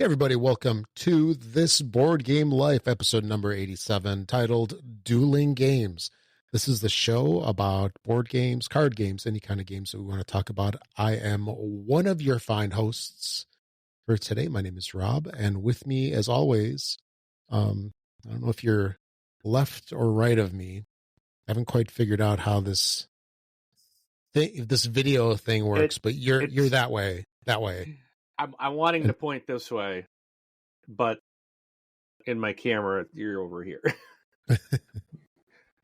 Everybody, welcome to This Board Game Life, episode number 87, titled Dueling Games. This is the show about board games, card games, any kind of games that we want to talk about. I am one of your fine hosts for today. My name is Rob, and with me, as always, I don't know if you're left or right of me. I haven't quite figured out how this video thing works, but you're that way. I'm wanting to point this way, but in my camera, you're over here.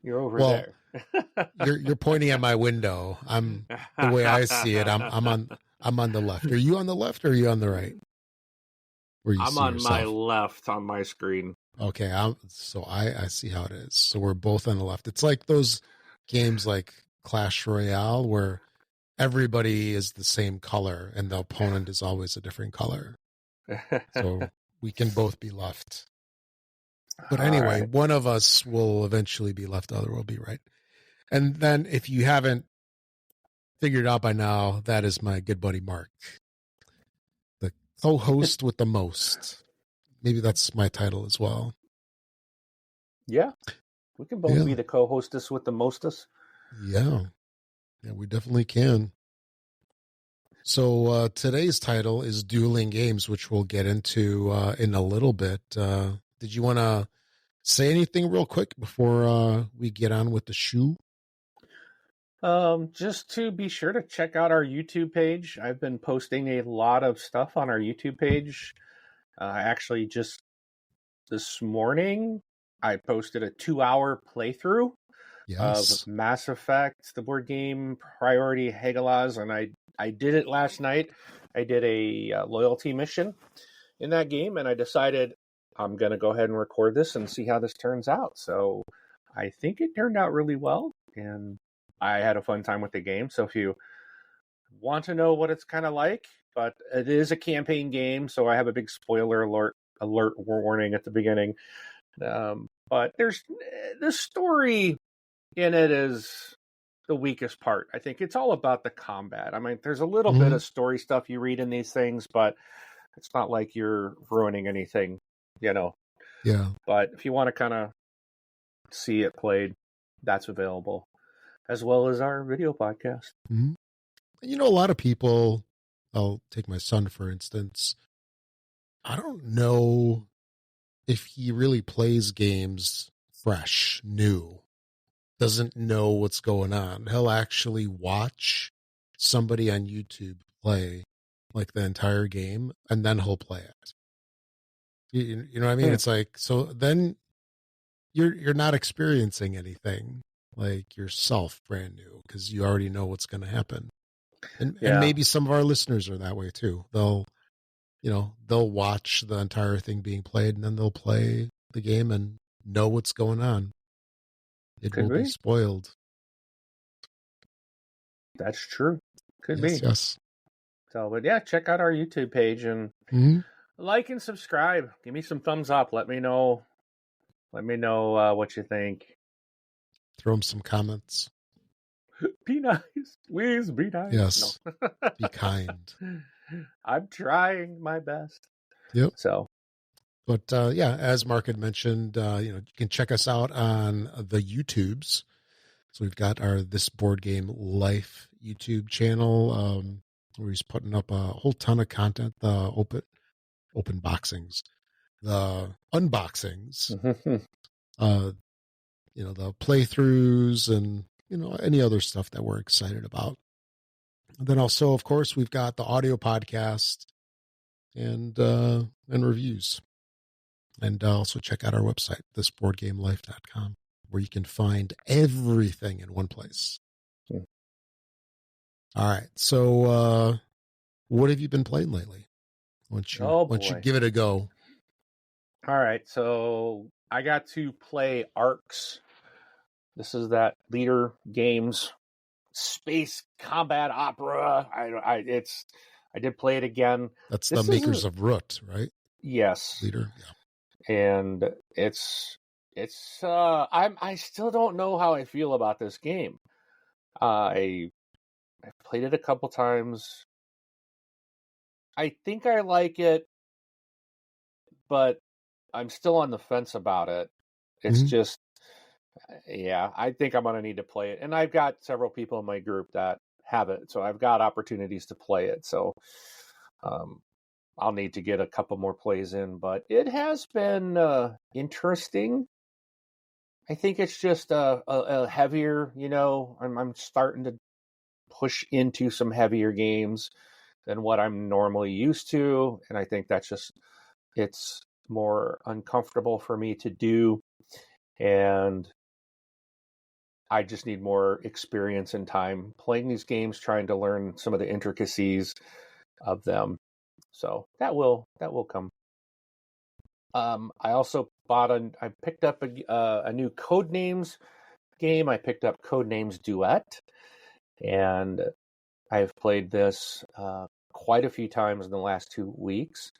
You're over there. you're pointing at my window. The way I see it. I'm on the left. Are you on the left or are you on the right? I'm on my left on my screen. Okay, so I see how it is. So we're both on the left. It's like those games like Clash Royale where everybody is the same color and the opponent is always a different color. So we can both be left. But anyway, right. One of us will eventually be left, the other will be right. And then if you haven't figured it out by now, that is my good buddy Mark, the co-host with the most. Maybe that's my title as well. Yeah, we can both be the co-hostess with the mostest. Yeah, we definitely can. So today's title is Dueling Games, which we'll get into in a little bit. Did you want to say anything real quick before we get on with the shoe? Just to be sure to check out our YouTube page. I've been posting a lot of stuff on our YouTube page. Actually, just this morning, I posted a 2-hour playthrough of Mass Effect, the board game Priority Hagalaz, and I did it last night. I did a loyalty mission in that game, and I decided I'm going to go ahead and record this and see how this turns out. So I think it turned out really well, and I had a fun time with the game. So if you want to know what it's kind of like, but it is a campaign game, so I have a big spoiler alert warning at the beginning. But there's the story in it is the weakest part. I think it's all about the combat. I mean, there's a little bit of story stuff you read in these things, but it's not like you're ruining anything, Yeah. But if you want to kind of see it played, that's available, as well as our video podcast. Mm-hmm. You know, a lot of people, I'll take my son, for instance. I don't know if he really plays games fresh, new, doesn't know what's going on. He'll actually watch somebody on YouTube play like the entire game, and then he'll play it. You know what I mean? It's like, so then you're not experiencing anything like yourself brand new because you already know what's going to happen. And maybe some of our listeners are that way too. They'll watch the entire thing being played and then they'll play the game and know what's going on. It will be spoiled. That's true. Could be. Yes. So, but yeah, check out our YouTube page and like and subscribe. Give me some thumbs up. Let me know. What you think. Throw them some comments. Be nice. Please be nice. Yes. No. Be kind. I'm trying my best. Yep. So. But as Mark had mentioned, you can check us out on the YouTubes. So we've got our This Board Game Life YouTube channel where he's putting up a whole ton of content. The open boxings, the unboxings, the playthroughs, and any other stuff that we're excited about. And then also, of course, we've got the audio podcast and reviews. And also check out our website, thisboardgamelife.com, where you can find everything in one place. All right. So what have you been playing lately? Once you give it a go. All right. So I got to play Arcs. This is that Leader Games space combat opera. I did play it again. That's the makers of Root, right? Yes. Leader. Yeah. And it's I still don't know how I feel about this game. I played it a couple times. I think I like it but I'm still on the fence about it. It's just, yeah, I think I'm going to need to play it. And I've got several people in my group that have it, so I've got opportunities to play it. So I'll need to get a couple more plays in, but it has been interesting. I think it's just a heavier, I'm starting to push into some heavier games than what I'm normally used to. And I think it's more uncomfortable for me to do. And I just need more experience and time playing these games, trying to learn some of the intricacies of them. So that will come. I also I picked up a new Codenames game. I picked up Codenames Duet, and I've played this quite a few times in the last 2 weeks.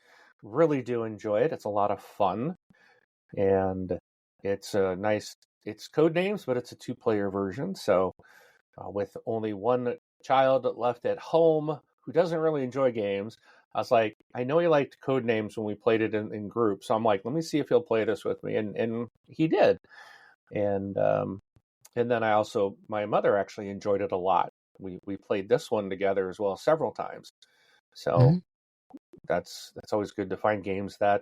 Really do enjoy it. It's a lot of fun, and it's it's Codenames, but it's a 2-player version. So with only one child left at home who doesn't really enjoy games, I was like, I know he liked Codenames when we played it in groups. So I'm like, let me see if he'll play this with me. And he did. And then my mother actually enjoyed it a lot. We played this one together as well several times. So that's always good to find games that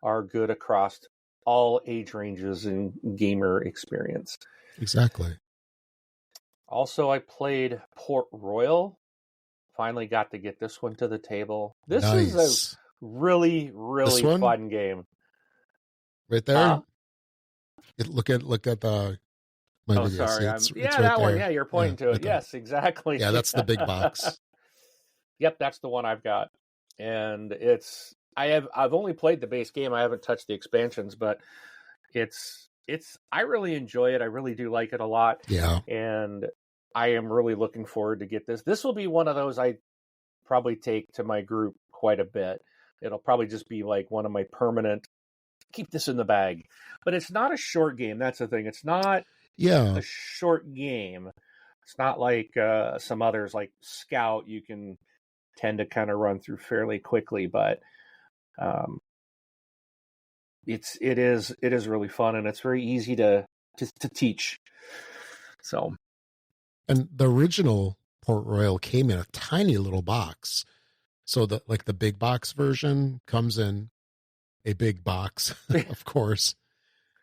are good across all age ranges and gamer experience. Exactly. Also, I played Port Royal. Finally got to get this one to the table. This is a really, really fun game. Right there. Look at the my video. Sorry. It's that right one. there. Yeah, you're pointing to it. Right, yes, exactly. Yeah, that's the big box. Yep, that's the one I've got. And I've only played the base game. I haven't touched the expansions, but I really enjoy it. I really do like it a lot. Yeah. And I am really looking forward to get this. This will be one of those I probably take to my group quite a bit. It'll probably just be like one of my permanent, keep this in the bag. But it's not a short game. That's the thing. It's not a short game. It's not like some others like Scout you can tend to kind of run through fairly quickly, but it is really fun, and it's very easy to teach. So, and the original Port Royal came in a tiny little box. So the big box version comes in a big box, of course.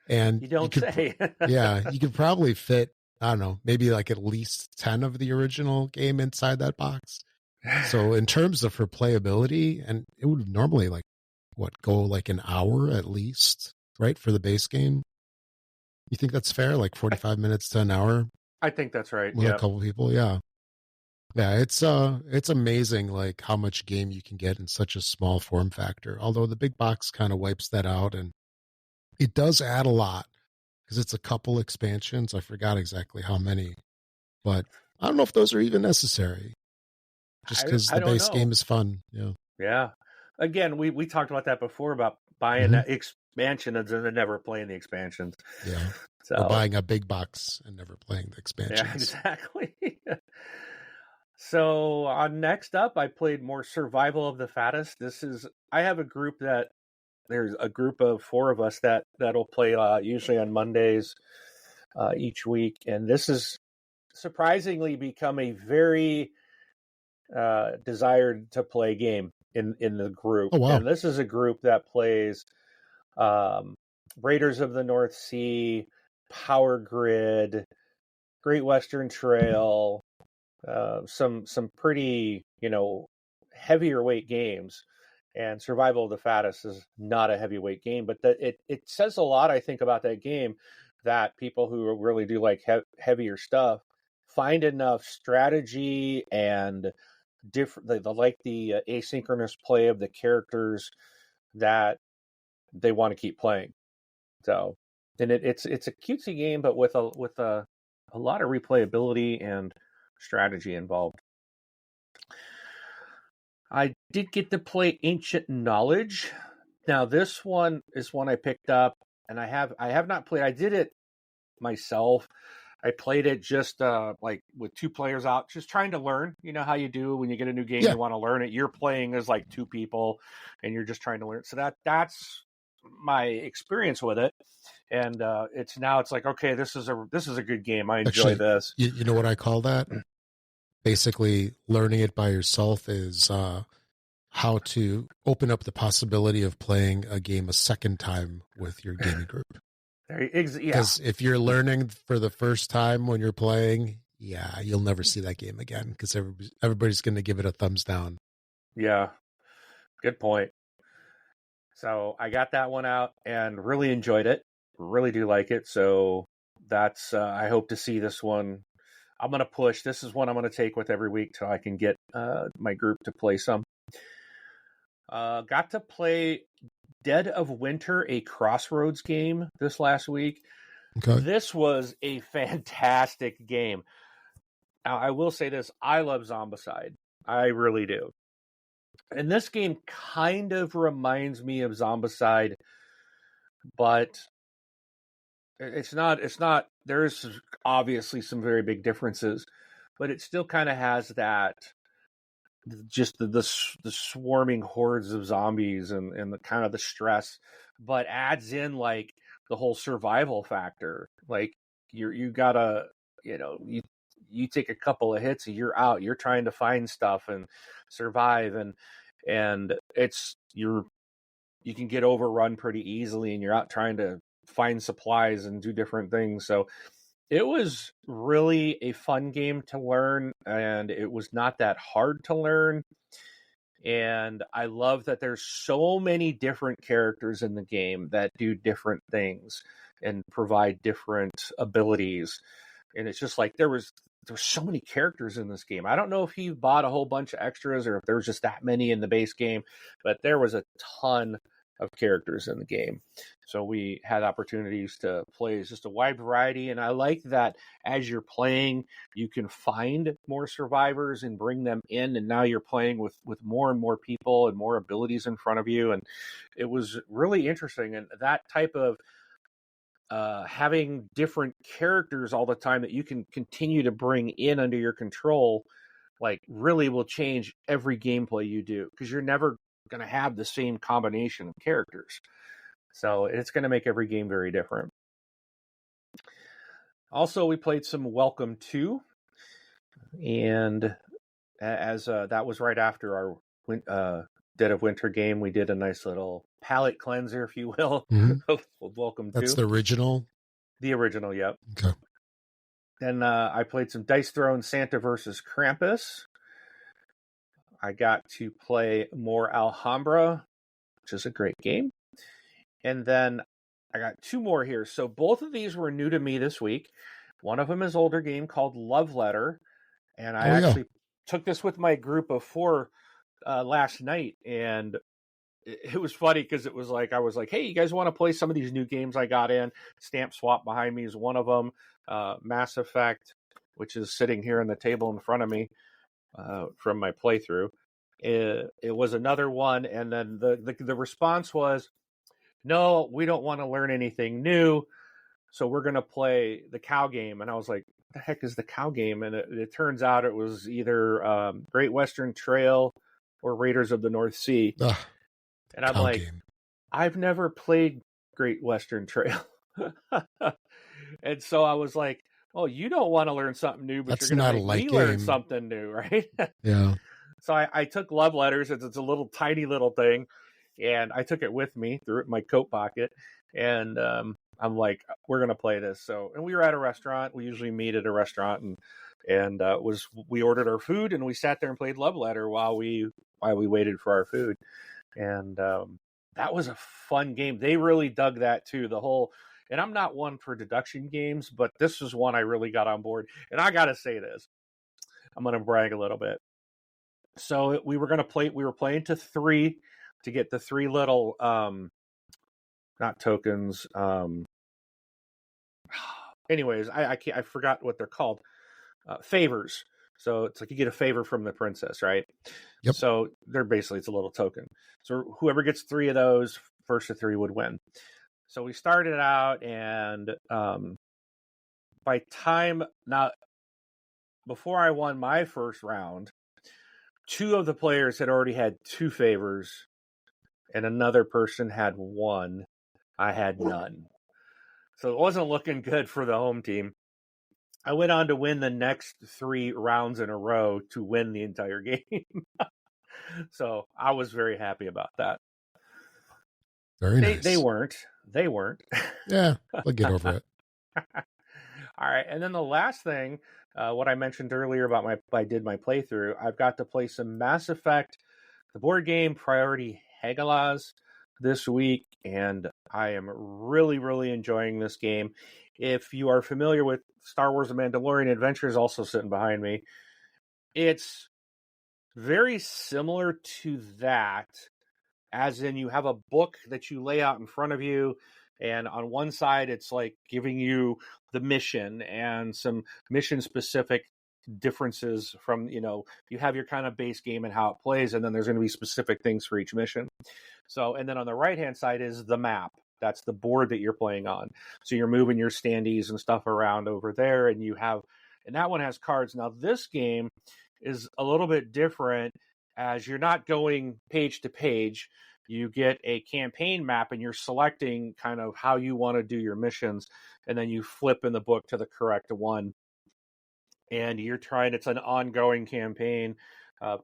And you don't say. Yeah, you could probably fit, I don't know, maybe like at least 10 of the original game inside that box. So in terms of for playability, and it would normally go like an hour at least, right, for the base game. You think that's fair? Like 45 minutes to an hour? I think that's right. With a couple people, yeah. Yeah, it's amazing like how much game you can get in such a small form factor. Although the big box kind of wipes that out, and it does add a lot because it's a couple expansions. I forgot exactly how many, but I don't know if those are even necessary. Just because the base game is fun. Yeah. Yeah. Again, we talked about that before about buying that expansion and then never playing the expansions. Yeah. So or buying a big box and never playing the expansions. Yeah, exactly. So next up, I played more Survival of the Fattest. I have a group there's a group of 4 of us that'll play usually on Mondays each week, and this has surprisingly become a very desired to play game in the group. Oh, wow. And this is a group that plays Raiders of the North Sea, Power Grid, Great Western Trail, some pretty heavier weight games. And Survival of the Fattest is not a heavyweight game, but it says a lot, I think, about that game, that people who really do like heavier stuff find enough strategy and they like the asynchronous play of the characters that they want to keep playing. So, and it's a cutesy game, but with a lot of replayability and strategy involved. I did get to play Ancient Knowledge. Now, this one is one I picked up, and I have not played. I did it myself. I played it just like with 2 players out, just trying to learn. You know how you do when you get a new game, Yeah. you want to learn it. You're playing as like 2 people, and you're just trying to learn. So that's my experience with it. And it's like, okay, this is a good game. I enjoy Actually, this. you know what I call that? Basically, learning it by yourself is how to open up the possibility of playing a game a second time with your gaming group. Yeah. Because if you're learning for the first time when you're playing, yeah, you'll never see that game again because everybody's going to give it a thumbs down. Yeah, good point. So I got that one out and really enjoyed it. Really do like it. So that's I hope to see this one. I'm going to push. This is one I'm going to take with every week till I can get my group to play some. Got to play Dead of Winter, a Crossroads game this last week. Okay. This was a fantastic game. Now, I will say this. I love Zombicide. I really do. And this game kind of reminds me of Zombicide, but it's not, there's obviously some very big differences, but it still kind of has that, just the swarming hordes of zombies and the kind of the stress, but adds in like the whole survival factor. Like you gotta, you take a couple of hits and you're out. You're trying to find stuff and survive, and it's you can get overrun pretty easily, and you're out trying to find supplies and do different things. So it was really a fun game to learn, and it was not that hard to learn. And I love that there's so many different characters in the game that do different things and provide different abilities. And it's just like there's so many characters in this game. I don't know if he bought a whole bunch of extras or if there was just that many in the base game, but there was a ton of characters in the game. So we had opportunities to play just a wide variety. And I like that as you're playing, you can find more survivors and bring them in. And now you're playing with more and more people and more abilities in front of you. And it was really interesting. And that type of having different characters all the time that you can continue to bring in under your control, like really will change every gameplay you do, because you're never going to have the same combination of characters. So it's going to make every game very different. Also, we played some Welcome To, and as that was right after our Dead of Winter game, we did a nice little palate cleanser, if you will, of Welcome To. That's the original? The original, yep. Okay. Then I played some Dice Throne Santa versus Krampus. I got to play more Alhambra, which is a great game. And then I got 2 more here. So both of these were new to me this week. One of them is an older game called Love Letter. And I actually took this with my group of 4 last night. And it was funny because it was like, I was like, hey, you guys want to play some of these new games I got in? Stamp Swap behind me is one of them. Mass Effect, which is sitting here on the table in front of me from my playthrough. It was another one. And then the response was, no, we don't want to learn anything new, so we're going to play the cow game. And I was like, what the heck is the cow game? And it turns out it was either Great Western Trail or Raiders of the North Sea. And I'm like, game. I've never played Great Western Trail. And so I was like, oh, you don't want to learn something new, but you're going to make me learn something new, right? Yeah. So I took Love Letters. It's a little tiny little thing. And I took it with me, threw it in my coat pocket. And I'm like, we're going to play this. So, and we were at a restaurant. We usually meet at a restaurant. And we ordered our food and we sat there and played Love Letter while we waited for our food. And that was a fun game. They really dug that too. And I'm not one for deduction games, but this is one I really got on board. And I got to say this, I'm going to brag a little bit. So we were playing to 3 to get the 3 little, not tokens. Anyways, I forgot what they're called. Favors. So it's like you get a favor from the princess, right? Yep. So it's a little token. So whoever gets 3 of those, first to 3 would win. So we started out, and by by time now, before I won my first round, 2 of the players had already had 2 favors, and another person had 1. I had none. So it wasn't looking good for the home team. I went on to win the next 3 rounds in a row to win the entire game. So I was very happy about that. Very nice. They weren't. They weren't. Yeah, I'll get over it. All right, and then the last thing, what I mentioned earlier about I did my playthrough. I've got to play some Mass Effect, the board game Priority Hagalaz this week, and I am really, really enjoying this game. If you are familiar with Star Wars: The Mandalorian Adventures, also sitting behind me, it's very similar to that, as in you have a book that you lay out in front of you, and on one side it's like giving you the mission and some mission specific differences from, you have your kind of base game and how it plays, and then there's going to be specific things for each mission. So, and then on the right hand side is the map. That's the board that you're playing on. So you're moving your standees and stuff around over there, and that one has cards. Now this game is a little bit different, as you're not going page to page. You get a campaign map and you're selecting kind of how you want to do your missions, and then you flip in the book to the correct one. And it's an ongoing campaign,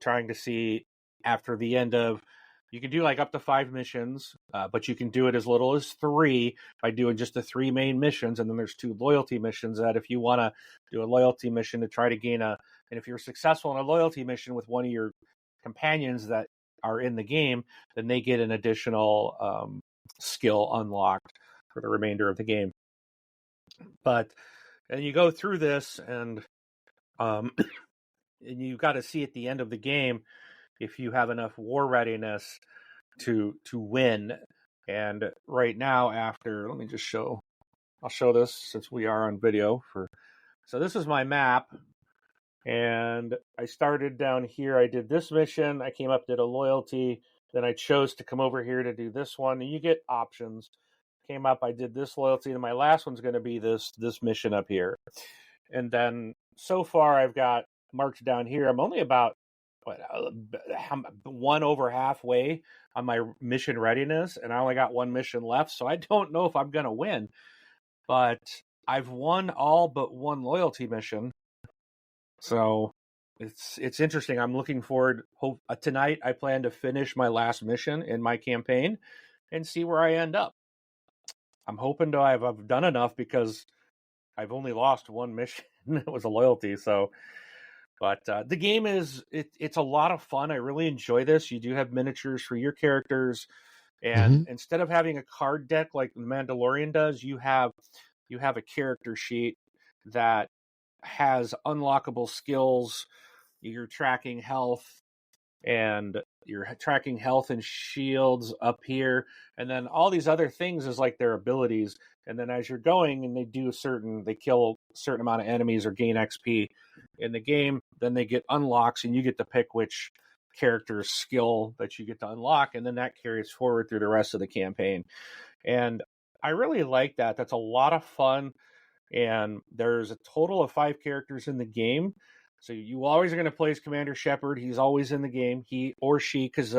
trying to see after the end of, you can do like up to 5 missions, but you can do it as little as 3 by doing just the 3 main missions. And then there's 2 loyalty missions that if you want to do a loyalty mission to try to gain and if you're successful in a loyalty mission with one of your companions that are in the game, then they get an additional skill unlocked for the remainder of the game. And you go through this, and and you've got to see at the end of the game if you have enough war readiness to win. And right now, let me just I'll show this since we are on video. So this is my map, and I started down here. I did this mission. I came up, did a loyalty. Then I chose to come over here to do this one, and you get options. Came up, I did this loyalty, and my last one's going to be this mission up here. And then so far I've got marked down here. I'm only about 1 over halfway on my mission readiness, and I only got 1 mission left. So I don't know if I'm going to win, but I've won all but 1 loyalty mission. So it's interesting. I'm looking forward. Tonight I plan to finish my last mission in my campaign and see where I end up. I'm hoping to I've done enough, because I've only lost 1 mission. It was a loyalty. So, but the game it's a lot of fun. I really enjoy this. You do have miniatures for your characters, and instead of having a card deck like the Mandalorian does, you have a character sheet that has unlockable skills. You're tracking health, and you're tracking health and shields up here, and then all these other things is like their abilities. And then as you're going, and they kill a certain amount of enemies or gain XP in the game, then they get unlocks, and you get to pick which character's skill that you get to unlock, and then that carries forward through the rest of the campaign. And I really like that. That's a lot of fun. And there's a total of 5 characters in the game. So you always are going to play as Commander Shepard. He's always in the game, he or she, because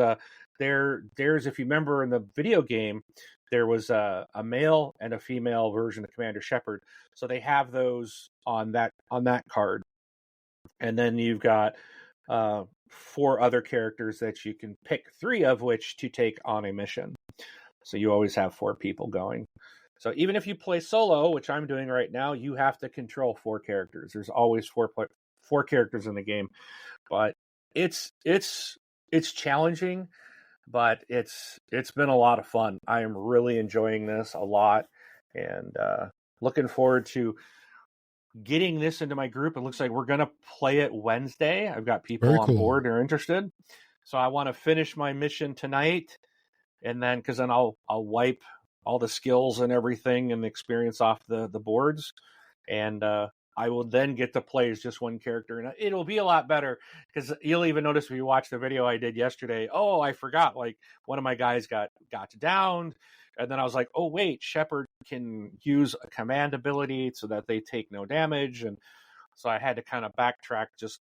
there's, if you remember in the video game, there was a male and a female version of Commander Shepard. So they have those on that card. And then you've got 4 other characters that you can pick, 3 of which to take on a mission. So you always have 4 people going. So even if you play solo, which I'm doing right now, you have to control 4 characters. There's always 4 characters in the game. But it's challenging, but it's been a lot of fun. I am really enjoying this a lot, and looking forward to getting this into my group. It looks like we're going to play it Wednesday. I've got people on board who are interested. So I want to finish my mission tonight, and then because then I'll wipe all the skills and everything and the experience off the boards, and I will then get to play as just one character, and it'll be a lot better because you'll even notice if you watch the video I did yesterday. Oh, I forgot, like one of my guys got downed, and then I was like, oh wait, Shepard can use a command ability so that they take no damage, and so I had to kind of backtrack. Just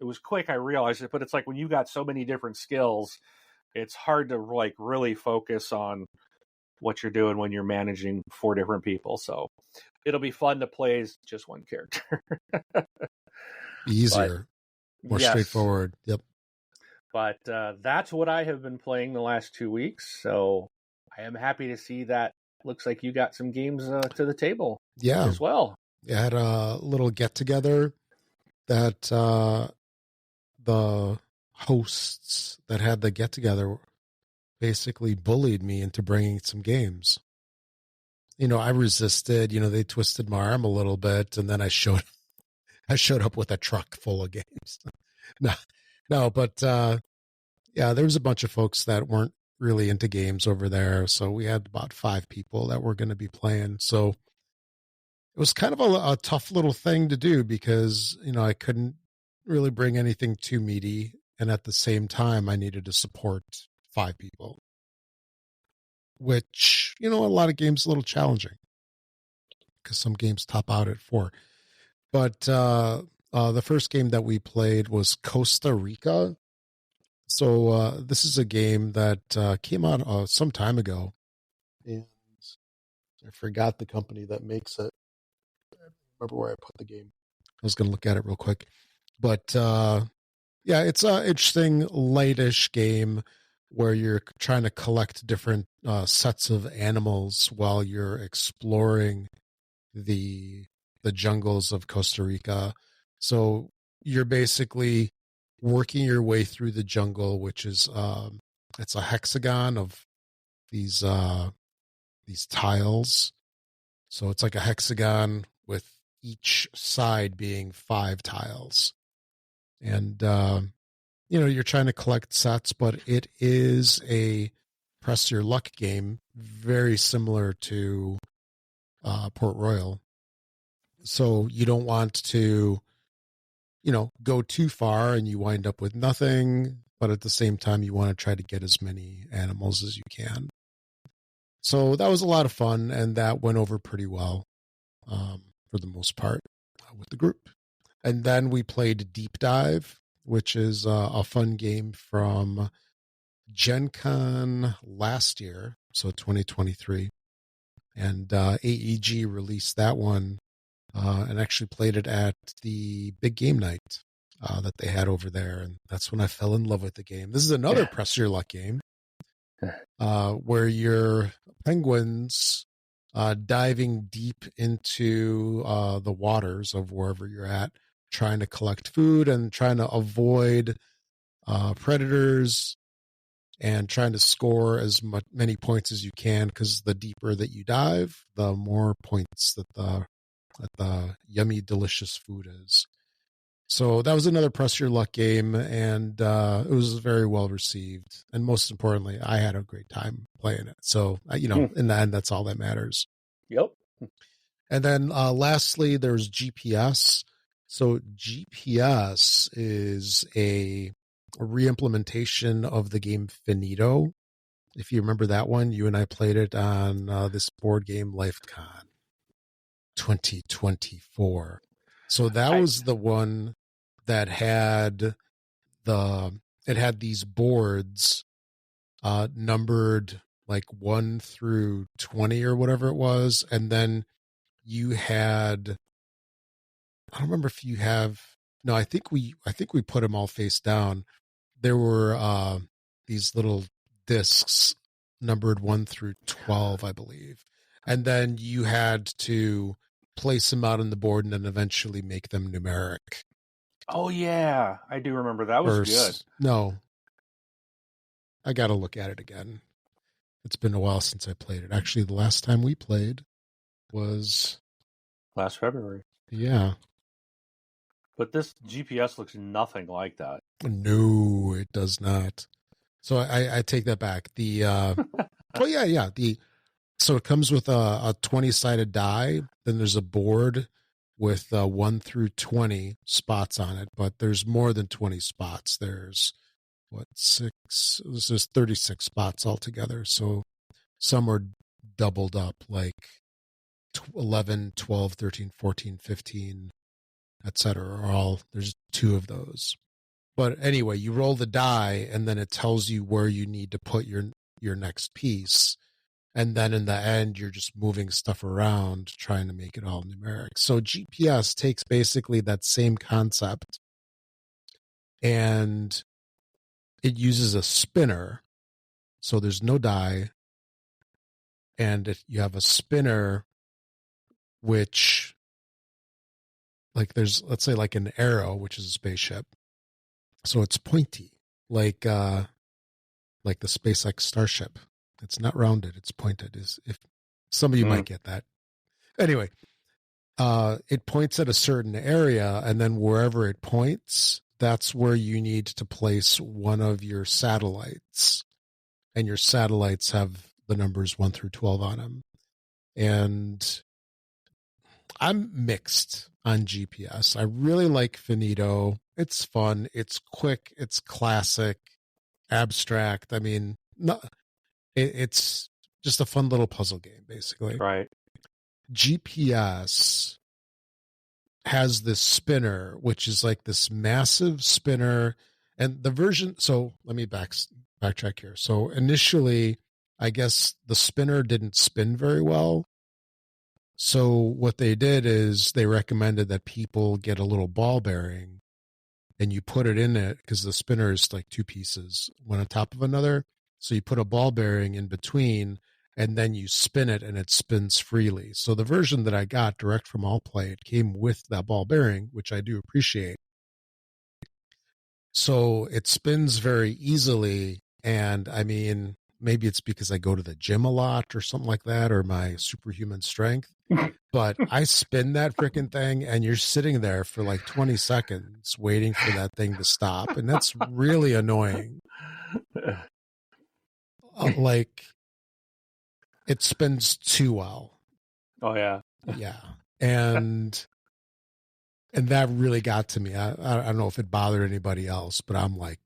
it was quick, I realized it, but it's like when you got so many different skills, it's hard to like really focus on what you're doing when you're managing 4 different people. So it'll be fun to play as just one character. Easier, more straightforward. Yep. But that's what I have been playing the last 2 weeks. So I am happy to see that. Looks like you got some games to the table. Yeah. As well. I had a little get together that the hosts that had the get together basically bullied me into bringing some games. I resisted, they twisted my arm a little bit, and then I showed up with a truck full of games. No, but yeah, there was a bunch of folks that weren't really into games over there. So we had about 5 people that were going to be playing. So it was kind of a tough little thing to do because, I couldn't really bring anything too meaty. And at the same time, I needed to support 5 people, which, a lot of games a little challenging because some games top out at 4. But the first game that we played was Costa Rica. So this is a game that came out some time ago. And I forgot the company that makes it. I don't remember where I put the game. I was going to look at it real quick. But yeah, it's an interesting, lightish game where you're trying to collect different sets of animals while you're exploring the jungles of Costa Rica. So you're basically working your way through the jungle, which is it's a hexagon of these tiles. So it's like a hexagon with each side being 5 tiles. And you're trying to collect sets, but it is a press your luck game, very similar to Port Royal. So you don't want to, go too far and you wind up with nothing, but at the same time, you want to try to get as many animals as you can. So that was a lot of fun, and that went over pretty well for the most part with the group. And then we played Deep Dive, which is a fun game from Gen Con last year, so 2023. And AEG released that one and actually played it at the big game night that they had over there. And that's when I fell in love with the game. This is another press your luck game where you're penguins diving deep into the waters of wherever you're at, trying to collect food and trying to avoid predators and trying to score as many points as you can, because the deeper that you dive, the more points that the yummy, delicious food is. So that was another press your luck game, and it was very well received. And most importantly, I had a great time playing it. So, in the end, that's all that matters. Yep. And then lastly, there's GPS. So GPS is a re-implementation of the game Finito. If you remember that one, you and I played it on this board game LifeCon 2024. So that was the one that had these boards numbered like 1 through 20 or whatever it was, and then you had, I don't remember if you have, no, I think we put them all face down. There were these little discs numbered 1 through 12, I believe. And then you had to place them out on the board and then eventually make them numeric. Oh, yeah. I do remember. That was good. No. I got to look at it again. It's been a while since I played it. Actually, the last time we played was last February. Yeah. But this GPS looks nothing like that. No, it does not. So I take that back. The oh yeah. So it comes with a 20-sided die. Then there's a board with 1 through 20 spots on it, but there's more than 20 spots. There's this is 36 spots altogether. So some are doubled up, like 11, 12, 13, 14, 15, etc. are all, there's 2 of those. But anyway, you roll the die and then it tells you where you need to put your next piece. And then in the end, you're just moving stuff around, trying to make it all numeric. So GPS takes basically that same concept and it uses a spinner. So there's no die. And if you have a spinner, which, like, there's, let's say, like an arrow, which is a spaceship. So it's pointy, like the SpaceX Starship. It's not rounded; it's pointed. If some of you might get that. Anyway, it points at a certain area, and then wherever it points, that's where you need to place one of your satellites, and your satellites have the numbers 1 through 12 on them. And I'm mixed on GPS. I really like Finito. It's fun. It's quick. It's classic, abstract. I mean, it's just a fun little puzzle game, basically. Right. GPS has this spinner, which is like this massive spinner. And the version, so let me backtrack here. So initially, I guess the spinner didn't spin very well. So what they did is they recommended that people get a little ball bearing and you put it in it, because the spinner is like 2 pieces, one on top of another. So you put a ball bearing in between and then you spin it and it spins freely. So the version that I got direct from Allplay, it came with that ball bearing, which I do appreciate. So it spins very easily. And I mean, maybe it's because I go to the gym a lot or something like that, or my superhuman strength. But I spin that freaking thing and you're sitting there for like 20 seconds waiting for that thing to stop. And that's really annoying. Like, it spins too well. Oh, yeah. Yeah. And that really got to me. I don't know if it bothered anybody else, but I'm like,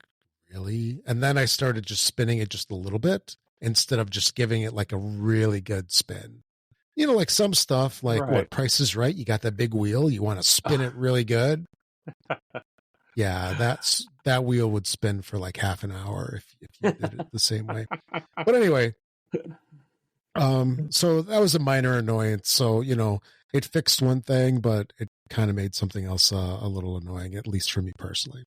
really? And then I started just spinning it just a little bit instead of just giving it like a really good spin. You know, like some stuff, like Right. what, Price is Right? You got that big wheel. You want to spin it really good. Yeah, that wheel would spin for like half an hour if you did it the same way. But anyway, so that was a minor annoyance. So, you know, it fixed one thing, but it kind of made something else a little annoying, at least for me personally.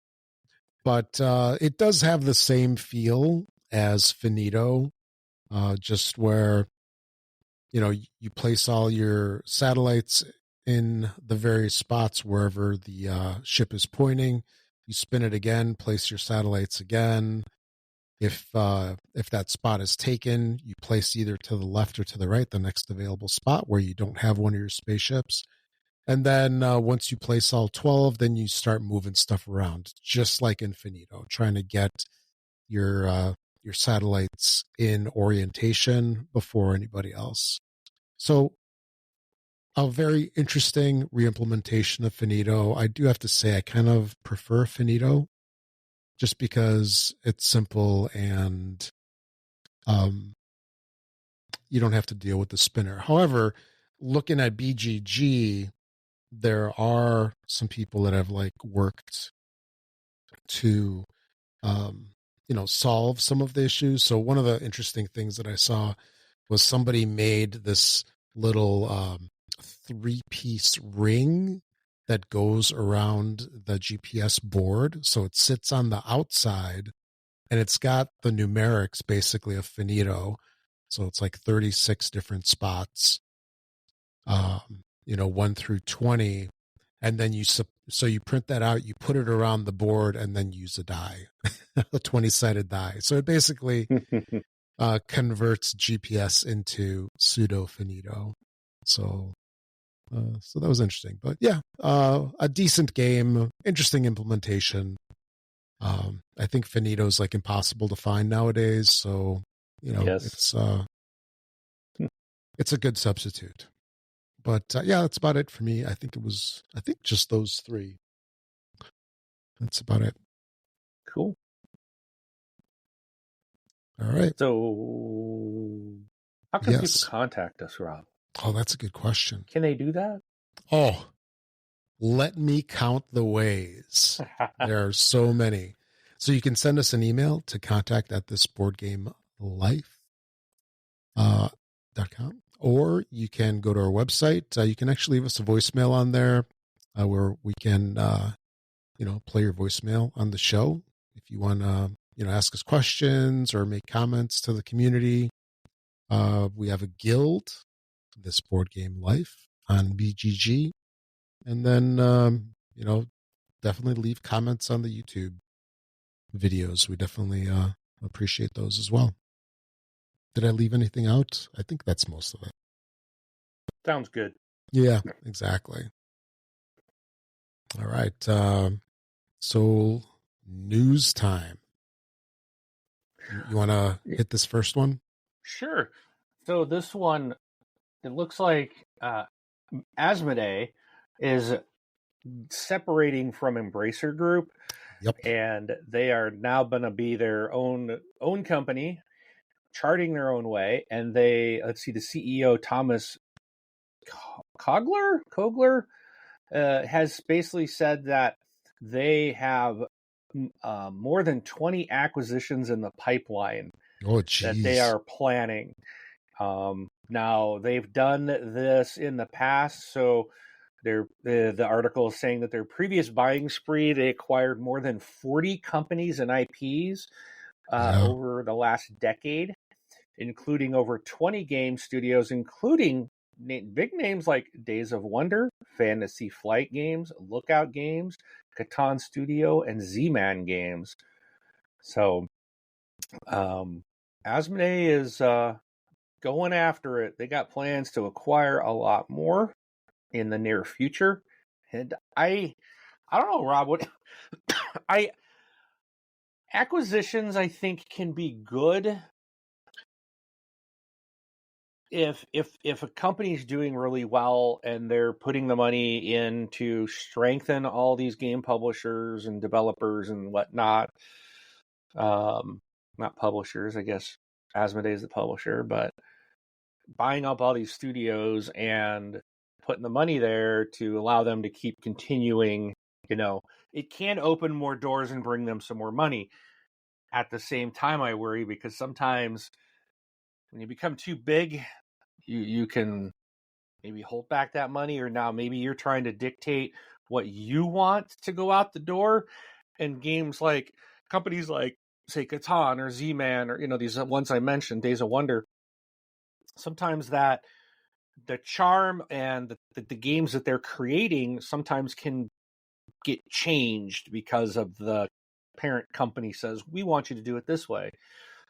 But it does have the same feel as Finito, just where, you know, you place all your satellites in the various spots wherever the ship is pointing. You spin it again, place your satellites again. If that spot is taken, you place either to the left or to the right, the next available spot where you don't have one of your spaceships. And then once you place all 12, then you start moving stuff around, just like Infinito, trying to get your satellites in orientation before anybody else. So a very interesting reimplementation of Finito. I do have to say I kind of prefer Finito just because it's simple and you don't have to deal with the spinner. However, looking at BGG, there are some people that have like worked to solve some of the issues. So one of the interesting things that I saw was somebody made this little 3-piece ring that goes around the GPS board. So it sits on the outside and it's got the numerics basically of Finito. So it's like 36 different spots, 1 through 20. And then you print that out, you put it around the board and then use a die, a 20-sided die. So it basically converts GPS into pseudo Finito. So that was interesting. But yeah, a decent game, interesting implementation. I think Finito is like impossible to find nowadays. So, Yes. it's a good substitute. But yeah, that's about it for me. I think just those three. That's about it. Cool. All right. So, how can people contact us, Rob? Oh, that's a good question. Can they do that? Oh, let me count the ways. There are so many. So you can send us an email to contact@thisboardgamelife.com, or you can go to our website. You can actually leave us a voicemail on there where we can, play your voicemail on the show. If you want to, ask us questions or make comments to the community. We have a guild, This Board Game Life, on BGG. And then, definitely leave comments on the YouTube videos. We definitely appreciate those as well. Did I leave anything out? I think that's most of it. Sounds good. Yeah, exactly. All right. So news time. You want to hit this first one? Sure. So this one, it looks like Asmodee is separating from Embracer Group. Yep. And they are now going to be their own company, charting their own way. And the CEO, Thomas Kogler, has basically said that they have more than 20 acquisitions in the pipeline that they are planning. Now, they've done this in the past, so the article is saying that their previous buying spree, they acquired more than 40 companies and IPs over the last decade, including over 20 game studios, including big names like Days of Wonder, Fantasy Flight Games, Lookout Games, Catan Studio, and Z-Man Games. So, Asmodee is going after it. They got plans to acquire a lot more in the near future. And I don't know, Rob, what acquisitions I think can be good if a company's doing really well and they're putting the money in to strengthen all these game publishers and developers and whatnot. Not publishers, I guess Asmodee is the publisher, but buying up all these studios and putting the money there to allow them to keep continuing, it can open more doors and bring them some more money. At the same time, I worry because sometimes when you become too big, you can maybe hold back that money, or now maybe you're trying to dictate what you want to go out the door. And companies like, say, Catan or Z-Man, or, these ones I mentioned, Days of Wonder, sometimes that the charm and the games that they're creating sometimes can get changed because of the parent company says, we want you to do it this way.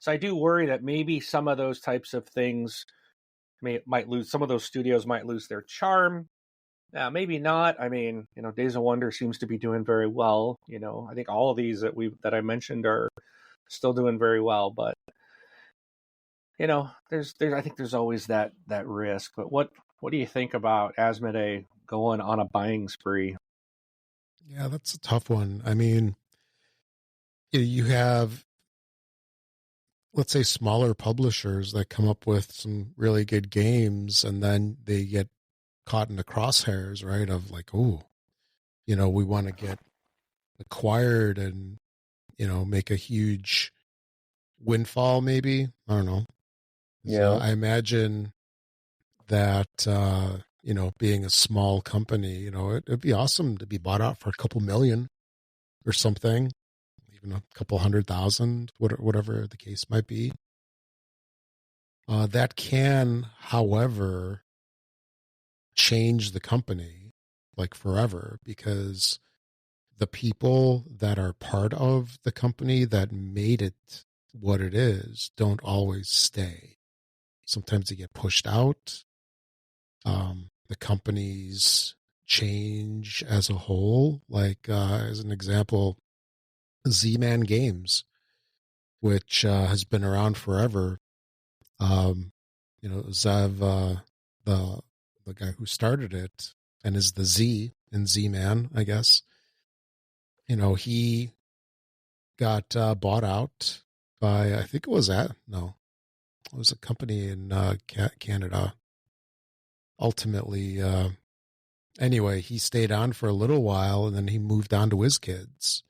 So I do worry that maybe some of those types of things might lose. Some of those studios might lose their charm. Maybe not. I mean, Days of Wonder seems to be doing very well. I think all of these that I mentioned are still doing very well, but I think there's always that risk. But what do you think about Asmodee going on a buying spree? Yeah, that's a tough one. I mean, you have, let's say, smaller publishers that come up with some really good games, and then they get caught in the crosshairs, right? Of like, oh, we want to get acquired and, make a huge windfall, maybe. I don't know. Yeah. I imagine that, being a small company, it'd be awesome to be bought out for a couple million or something, even a couple 100,000, whatever the case might be. That can, however, change the company like forever, because the people that are part of the company that made it what it is don't always stay. Sometimes they get pushed out. The companies change as a whole. Like, as an example, Z-Man Games, which has been around forever. Zev, the the guy who started it and is the Z in Z-Man, I guess. He got bought out by, I think it was it was a company in Canada. Ultimately, anyway, he stayed on for a little while and then he moved on to his kids.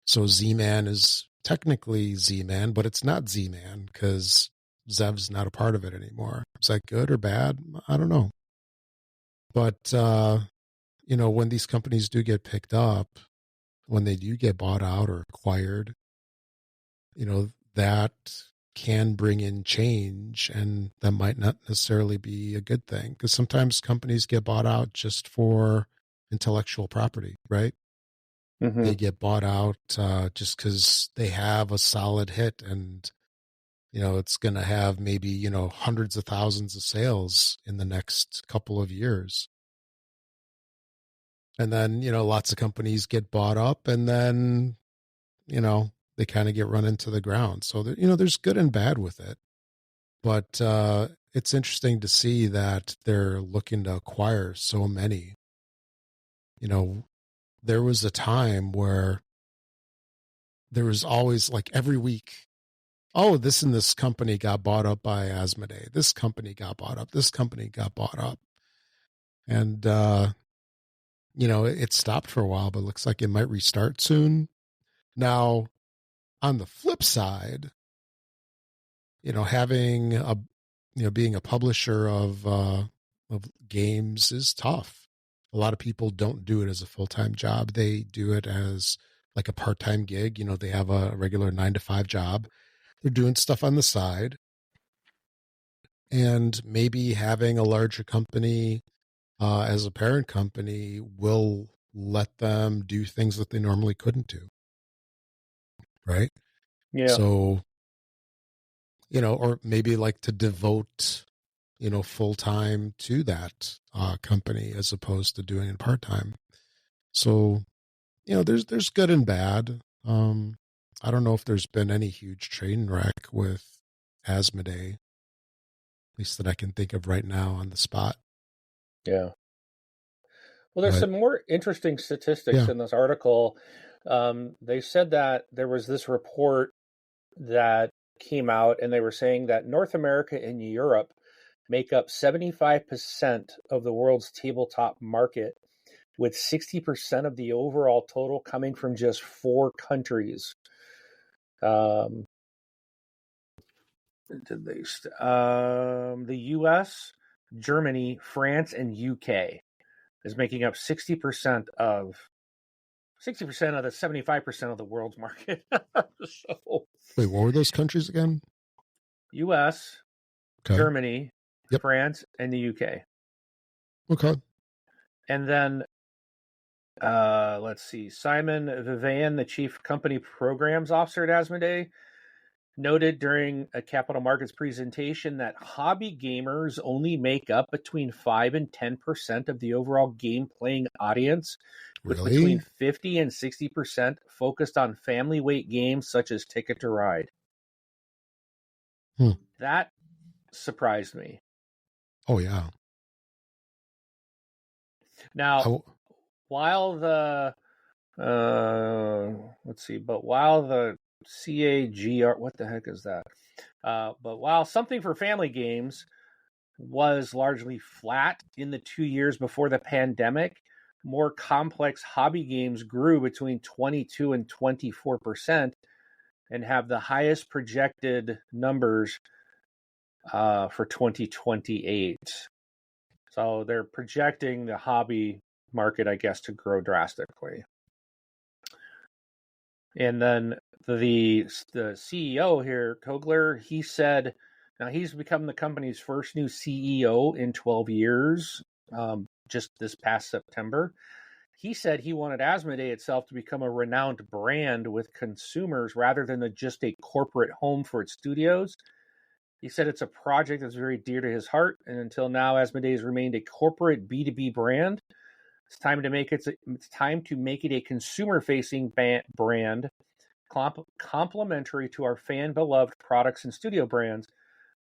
So Z-Man is technically Z-Man, but it's not Z-Man because Zev's not a part of it anymore. Is that good or bad? I don't know. But, when these companies do get picked up, when they do get bought out or acquired, that can bring in change, and that might not necessarily be a good thing because sometimes companies get bought out just for intellectual property, right? Mm-hmm. They get bought out just because they have a solid hit and, it's going to have maybe, hundreds of thousands of sales in the next couple of years. And then, lots of companies get bought up and then, they kind of get run into the ground. So, there's good and bad with it. But it's interesting to see that they're looking to acquire so many. There was a time where there was always like every week, oh, this and this company got bought up by Asmodee. This company got bought up. This company got bought up. And, it stopped for a while, but it looks like it might restart soon. Now, on the flip side, having being a publisher of games is tough. A lot of people don't do it as a full-time job. They do it as like a part-time gig. They have a regular 9-to-5 job. They're doing stuff on the side. And maybe having a larger company as a parent company will let them do things that they normally couldn't do. Right? Yeah. So, or maybe like to devote, full time to that company as opposed to doing it part time. So, there's good and bad. I don't know if there's been any huge train wreck with Asmodee, at least that I can think of right now on the spot. Yeah. Well, there's some more interesting statistics in this article. They said that there was this report that came out, and they were saying that North America and Europe make up 75% of the world's tabletop market, with 60% of the overall total coming from just 4 countries. The U.S., Germany, France, and UK is making up 60% of the 75% of the world's market. So, wait, what were those countries again? U.S., Germany, France, and the UK. Okay. And then, let's see, Simon Vivian, the chief company programs officer at Asmodee, noted during a capital markets presentation that hobby gamers only make up between 5 and 10% of the overall game playing audience, with between 50 and 60% focused on family weight games such as Ticket to Ride. That surprised me. Oh, yeah. Now, while the CAGR, what the heck is that? But while something for family games was largely flat in the 2 years before the pandemic, more complex hobby games grew between 22 and 24% and have the highest projected numbers for 2028. So they're projecting the hobby market, I guess, to grow drastically. And then the CEO here, Kogler, he said, now he's become the company's first new CEO in 12 years, just this past September. He said he wanted Asmodee itself to become a renowned brand with consumers rather than just a corporate home for its studios. He said it's a project that's very dear to his heart, and until now, Asmodee has remained a corporate B2B brand. It's time to make it a consumer-facing brand, complementary to our fan-beloved products and studio brands,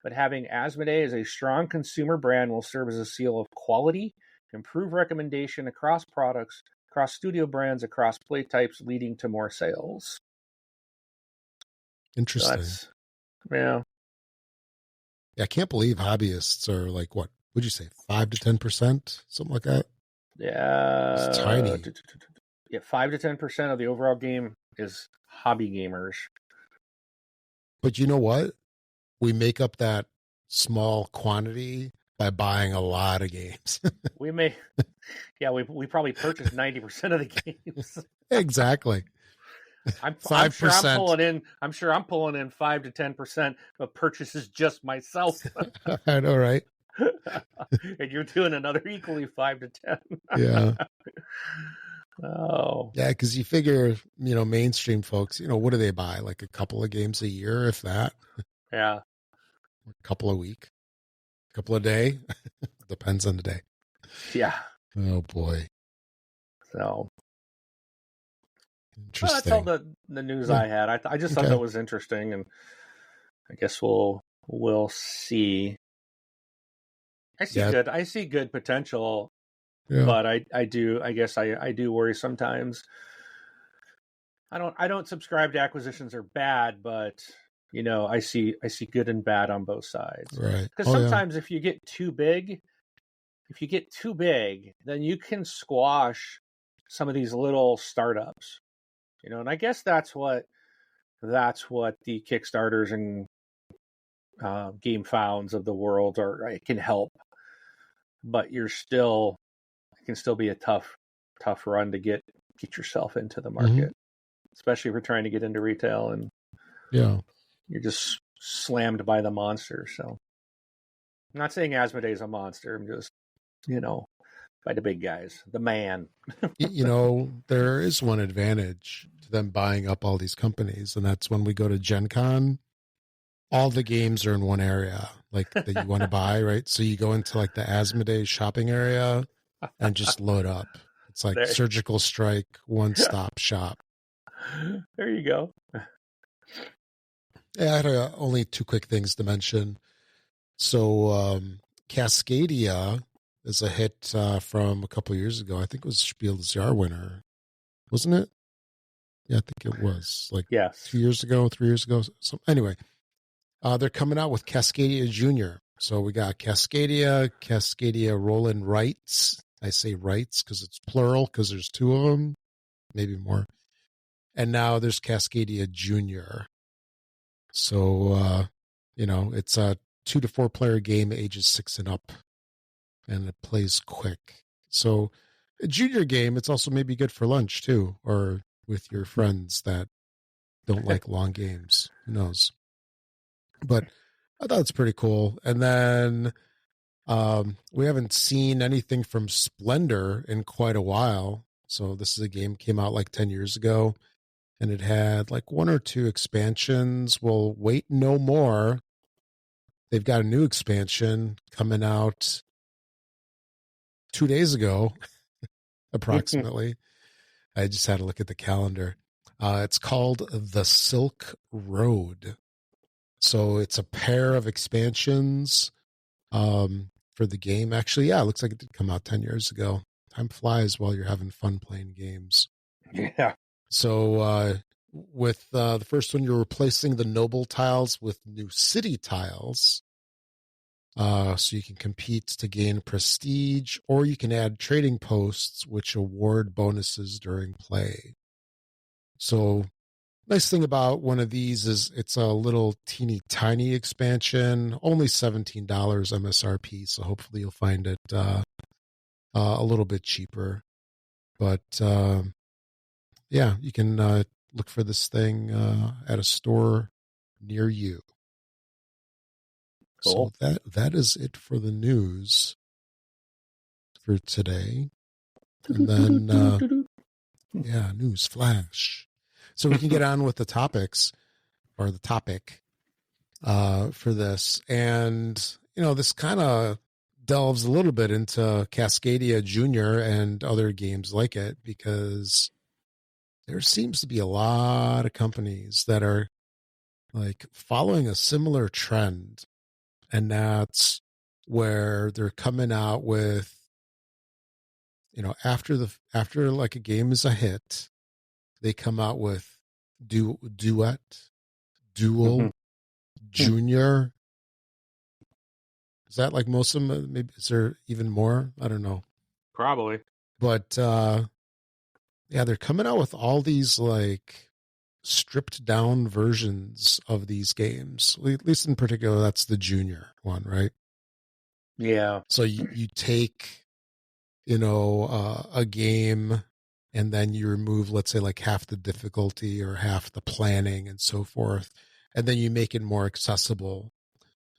but having Asmodee as a strong consumer brand will serve as a seal of quality, improve recommendation across products, across studio brands, across play types, leading to more sales. Interesting. So yeah. Yeah, I can't believe hobbyists are like, what would you say, 5 to 10%, something like that? Yeah, it's tiny. Yeah, 5 to 10% of the overall game is hobby gamers. But you know what? We make up that small quantity by buying a lot of games. We probably purchased 90% of the games. Exactly. I'm 5%. sure I'm pulling in 5 to 10% of purchases just myself. I know, right? And you're doing another equally 5 to 10. Yeah. Oh. Yeah, because you figure, mainstream folks, what do they buy? Like a couple of games a year, if that? Yeah. A couple a week, a couple a day. Depends on the day. Yeah. Oh boy. So interesting. that's all the news I had. I just thought that was interesting, and I guess we'll see. I see good potential, but I guess I do worry sometimes. I don't subscribe to acquisitions are bad, but I see good and bad on both sides. Right. Because sometimes if you get too big, then you can squash some of these little startups. And I guess that's what the Kickstarters and game founds of the world it can help. But it can still be a tough run to get yourself into the market, especially if you're trying to get into retail and you're just slammed by the monster. So I'm not saying Asmodee is a monster. I'm just, by the big guys, the man. There is one advantage to them buying up all these companies, and that's when we go to Gen Con, all the games are in one area, like that you want to buy, right? So you go into like the Asmodee shopping area and just load up. It's like Surgical Strike, one-stop shop. There you go. Yeah, I had only two quick things to mention. So Cascadia is a hit from a couple of years ago. I think it was Spiel des Jahres winner, wasn't it? Yeah, I think it was like 2 years ago, 3 years ago. So anyway, they're coming out with Cascadia Junior. So we got Cascadia Roland Wrights. I say Wrights because it's plural because there's two of them, maybe more. And now there's Cascadia Junior. So, it's a 2 to 4 player game, ages 6 and up, and it plays quick. So a junior game, it's also maybe good for lunch too, or with your friends that don't like long games. Who knows? But I thought it's pretty cool. And then we haven't seen anything from Splendor in quite a while. So this is a game came out like 10 years ago, and it had like 1 or 2 expansions. Well, wait no more. They've got a new expansion coming out 2 days ago, approximately. I just had to look at the calendar. It's called The Silk Road. So it's a pair of expansions for the game. Actually, yeah, it looks like it did come out 10 years ago. Time flies while you're having fun playing games. Yeah. So with the first one, you're replacing the noble tiles with new city tiles. So you can compete to gain prestige, or you can add trading posts, which award bonuses during play. So nice thing about one of these is it's a little teeny tiny expansion, only $17 MSRP. So hopefully you'll find it a little bit cheaper. But yeah, you can look for this thing at a store near you. Cool. So that is it for the news for today. And then, news flash. So we can get on with the topics or the topic for this. And, this kind of delves a little bit into Cascadia Junior and other games like it, because there seems to be a lot of companies that are like following a similar trend And that's where they're coming out with, after like a game is a hit, they come out with duet, duel, junior. Is that like most of them? Maybe is there even more? I don't know. Probably. But yeah, they're coming out with all these like stripped down versions of these games. At least in particular, that's the junior one, right? Yeah. So you take, a game and then you remove, let's say, like half the difficulty or half the planning and so forth. And then you make it more accessible,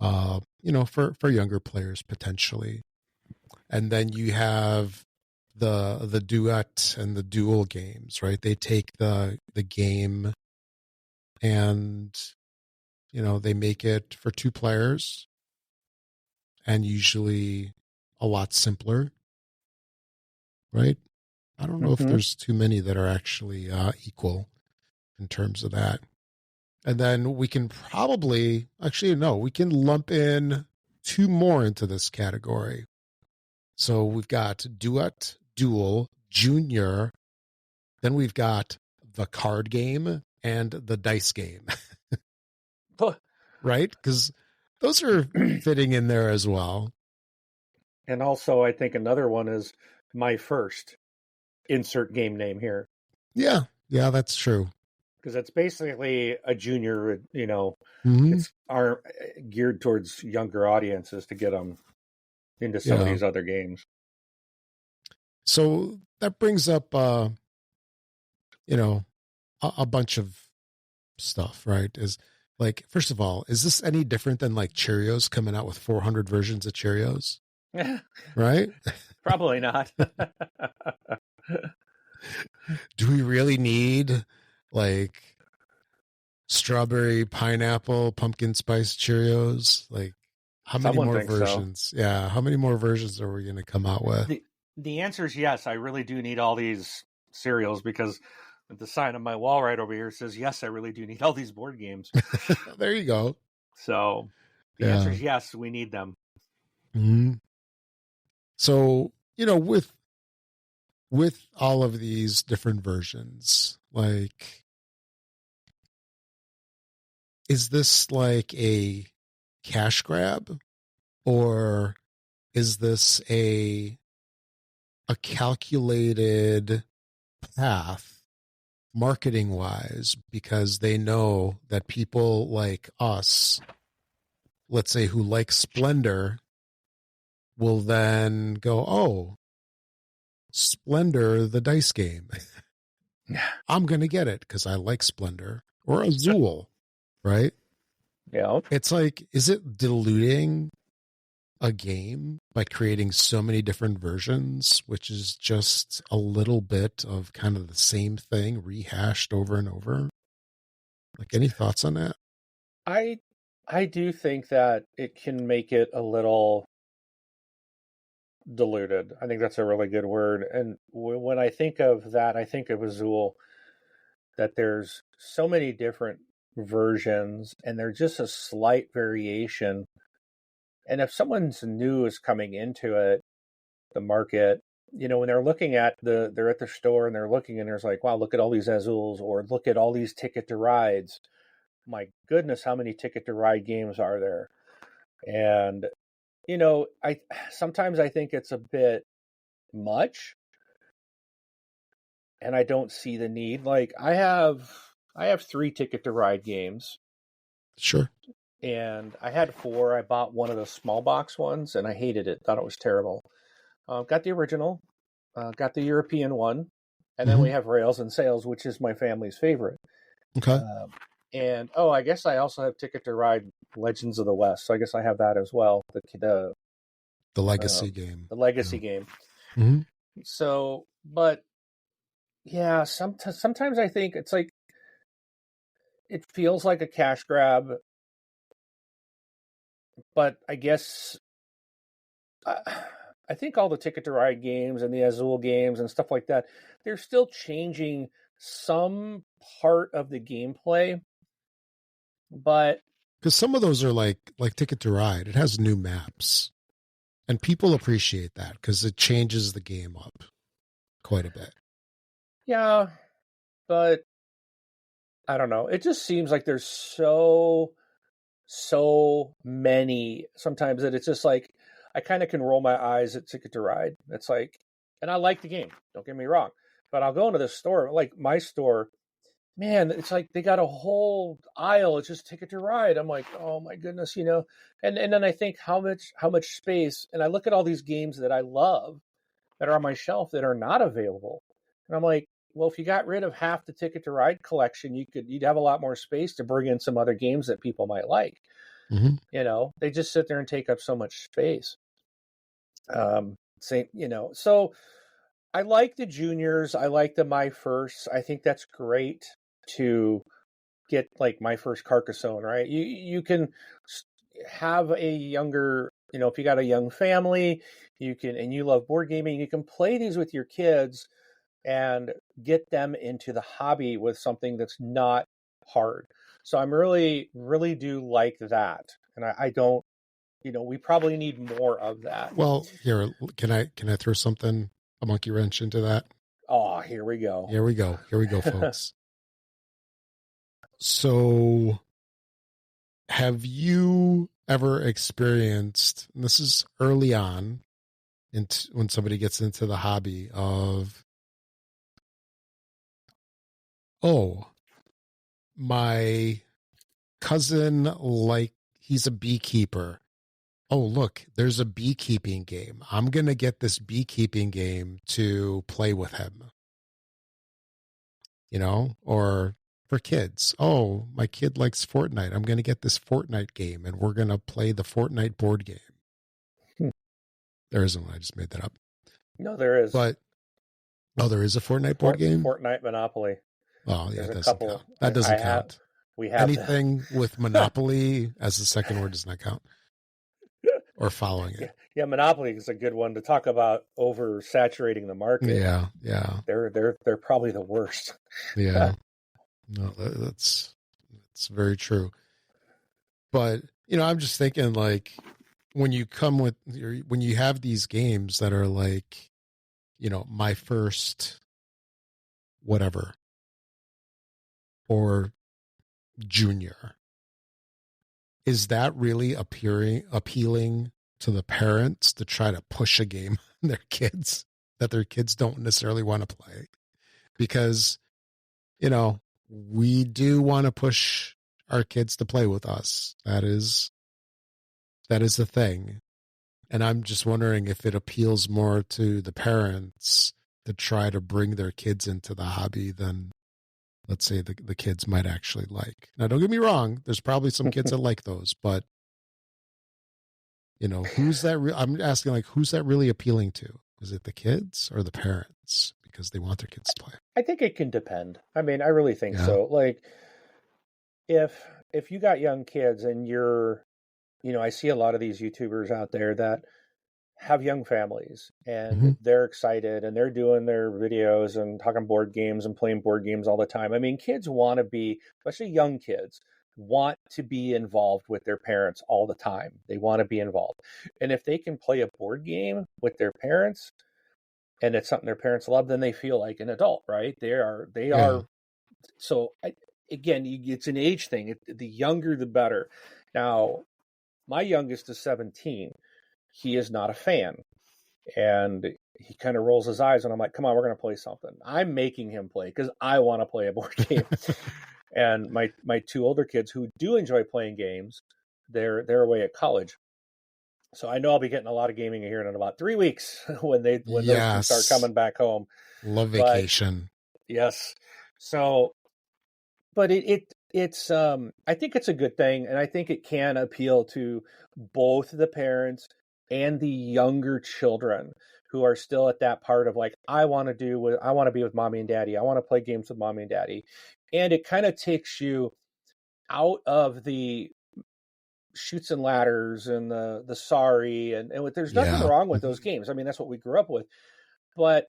for younger players potentially. And then you have the duet and the dual games, right? They take the game and, they make it for 2 players and usually a lot simpler, right? I don't know if there's too many that are actually equal in terms of that. And then we can probably, we can lump in 2 more into this category. So we've got duet, duel, junior. Then we've got the card game and the dice game. Right? Because those are fitting in there as well. And also, I think another one is my first insert game name here. Yeah, that's true. Because it's basically a junior, Mm-hmm. it's geared towards younger audiences to get them into some of these other games. So that brings up, a bunch of stuff, right? Is like, first of all, is this any different than like Cheerios coming out with 400 versions of Cheerios? Right? Probably not. Do we really need like strawberry, pineapple, pumpkin spice Cheerios? Like, how many more versions? So. Yeah, how many more versions are we going to come out with? The answer is yes. I really do need all these cereals because the sign on my wall right over here says, yes, I really do need all these board games. There you go. So the answer is yes, we need them. Mm-hmm. So, with all of these different versions, like, is this like a cash grab or is this a calculated path marketing wise, because they know that people like us, let's say, who like Splendor, will then go, oh, Splendor, the dice game. I'm going to get it because I like Splendor, or Azul, right? Yeah. It's like, is it diluting a game by creating so many different versions, which is just a little bit of kind of the same thing rehashed over and over? Like, any thoughts on that? I do think that it can make it a little diluted. I think that's a really good word. And when I think of that, I think of Azul, that there's so many different versions and they're just a slight variation. And if someone's new is coming into it, the market, when they're looking at they're at the store and they're looking and there's like, wow, look at all these Azuls, or look at all these Ticket to Rides. My goodness, how many Ticket to Ride games are there? And I sometimes I think it's a bit much, and I don't see the need. Like I have 3 Ticket to Ride games. Sure. And I had 4. I bought one of the small box ones, and I hated it. Thought it was terrible. Got the original, got the European one, and then we have Rails and Sails, which is my family's favorite. Okay. And I guess I also have Ticket to Ride Legends of the West, so I guess I have that as well. The legacy game. The legacy game. Mm-hmm. So, but yeah, sometimes I think it's like it feels like a cash grab, but I guess I think all the Ticket to Ride games and the Azul games and stuff like that, they're still changing some part of the gameplay. But Because some of those are like Ticket to Ride. It has new maps, and people appreciate that because it changes the game up quite a bit. Yeah, but I don't know. It just seems like there's so many sometimes that it's just like I kind of can roll my eyes at Ticket to Ride. It's like, and I like the game. Don't get me wrong, but I'll go into the store, like my store. Man, it's like they got a whole aisle. It's just Ticket to Ride. I'm like, oh my goodness, and then I think how much space, and I look at all these games that I love that are on my shelf that are not available, and I'm like, well, if you got rid of half the Ticket to Ride collection, you'd have a lot more space to bring in some other games that people might like. Mm-hmm. They just sit there and take up so much space. Same, so I like the juniors. I like the My First. I think that's great to get like My First Carcassonne, right? You can have a younger, if you got a young family, and you love board gaming, you can play these with your kids and get them into the hobby with something that's not hard. So I'm really, really do like that. And I don't, we probably need more of that. Well, here, can I throw a monkey wrench into that? Oh, here we go. Here we go, folks. So, have you ever experienced, and this is early on, when somebody gets into the hobby of, oh, my cousin, like, he's a beekeeper. Oh, look, there's a beekeeping game. I'm going to get this beekeeping game to play with him. Or for kids. Oh, my kid likes Fortnite. I'm going to get this Fortnite game and we're going to play the Fortnite board game. There isn't one. I just made that up. No, there is. But, there is a Fortnite board game? Fortnite Monopoly. Oh, yeah, that doesn't count. That doesn't count. We have anything with Monopoly as the second word does not count. Or following it. Yeah, Monopoly is a good one to talk about oversaturating the market. Yeah. They're probably the worst. Yeah. No, that's very true. But, I'm just thinking like when you have these games that are like, My First whatever or Junior, is that really appealing to the parents to try to push a game on their kids that their kids don't necessarily want to play? Because, we do want to push our kids to play with us. That is the thing. And I'm just wondering if it appeals more to the parents to try to bring their kids into the hobby than, let's say, the kids might actually like. Now, don't get me wrong. There's probably some kids that like those, but who's that? I'm asking, like, who's that really appealing to? Is it the kids or the parents? Because they want their kids to play. I think it can depend. I mean, I really think so. Like, if you got young kids and you're, I see a lot of these YouTubers out there that have young families and they're excited and they're doing their videos and talking board games and playing board games all the time. I mean, kids want to be, especially young kids, want to be involved with their parents all the time. They want to be involved. And if they can play a board game with their parents and it's something their parents love, then they feel like an adult, right? They are. So again, it's an age thing. The younger, the better. Now, my youngest is 17. He is not a fan. And he kind of rolls his eyes and I'm like, come on, we're going to play something. I'm making him play because I want to play a board game. And my two older kids who do enjoy playing games, they're away at college. So I know I'll be getting a lot of gaming here in about 3 weeks when those two start coming back home. Love vacation. Yes. So, but it's I think it's a good thing, and I think it can appeal to both the parents and the younger children who are still at that part of like, I want to be with mommy and daddy. I want to play games with mommy and daddy. And it kind of takes you out of the Chutes and Ladders and the Sorry and there's nothing wrong with those games. I mean, that's what we grew up with. But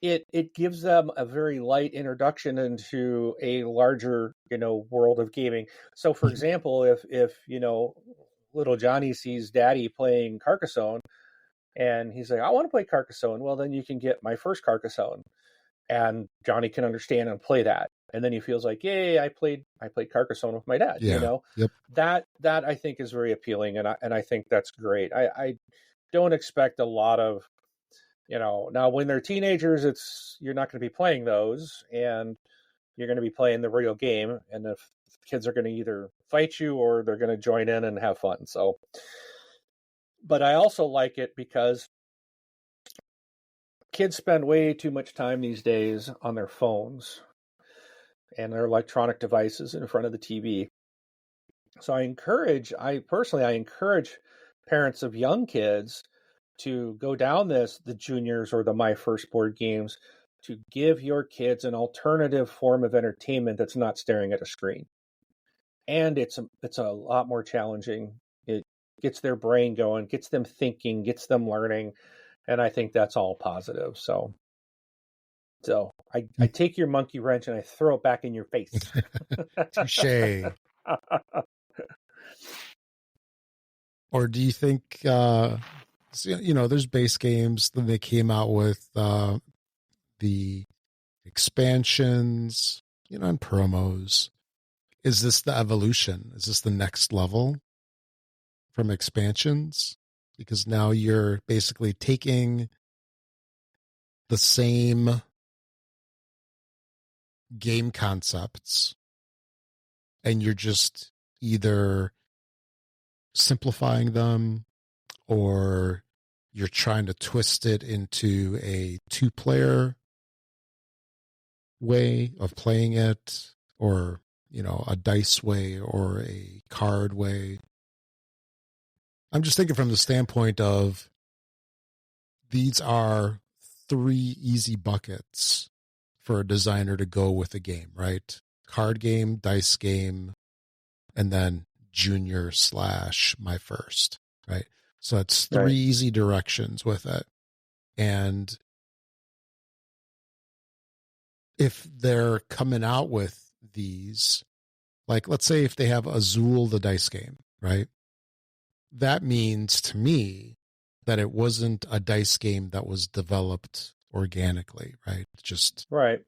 it gives them a very light introduction into a larger, world of gaming. So, for example, if little Johnny sees Daddy playing Carcassonne, and he's like, "I want to play Carcassonne." Well, then you can get my first Carcassonne, and Johnny can understand and play that, and then he feels like, "Yay, I played Carcassonne with my dad." Yeah. Yep. That I think is very appealing, and I think that's great. I don't expect a lot of, now when they're teenagers, you're not going to be playing those, and you're going to be playing the real game, and if kids are going to either fight you or they're going to join in and have fun. So, but I also like it because kids spend way too much time these days on their phones and their electronic devices in front of the TV. So I personally encourage parents of young kids to go down the juniors or the My First Board games, to give your kids an alternative form of entertainment that's not staring at a screen. And it's a lot more challenging. It gets their brain going, gets them thinking, gets them learning, and I think that's all positive. So I take your monkey wrench and I throw it back in your face. Touche. Or do you think, there's base games, then they came out with the expansions, and promos. Is this the evolution? Is this the next level from expansions? Because now you're basically taking the same game concepts and you're just either simplifying them or you're trying to twist it into a 2-player way of playing it, or a dice way or a card way. I'm just thinking from the standpoint of, these are 3 easy buckets for a designer to go with a game, right? Card game, dice game, and then junior / My First, right? So it's 3 Right. easy directions with it. And if they're coming out with these, like, let's say if they have Azul, the dice game, right? That means to me that it wasn't a dice game that was developed organically, right? Just Right.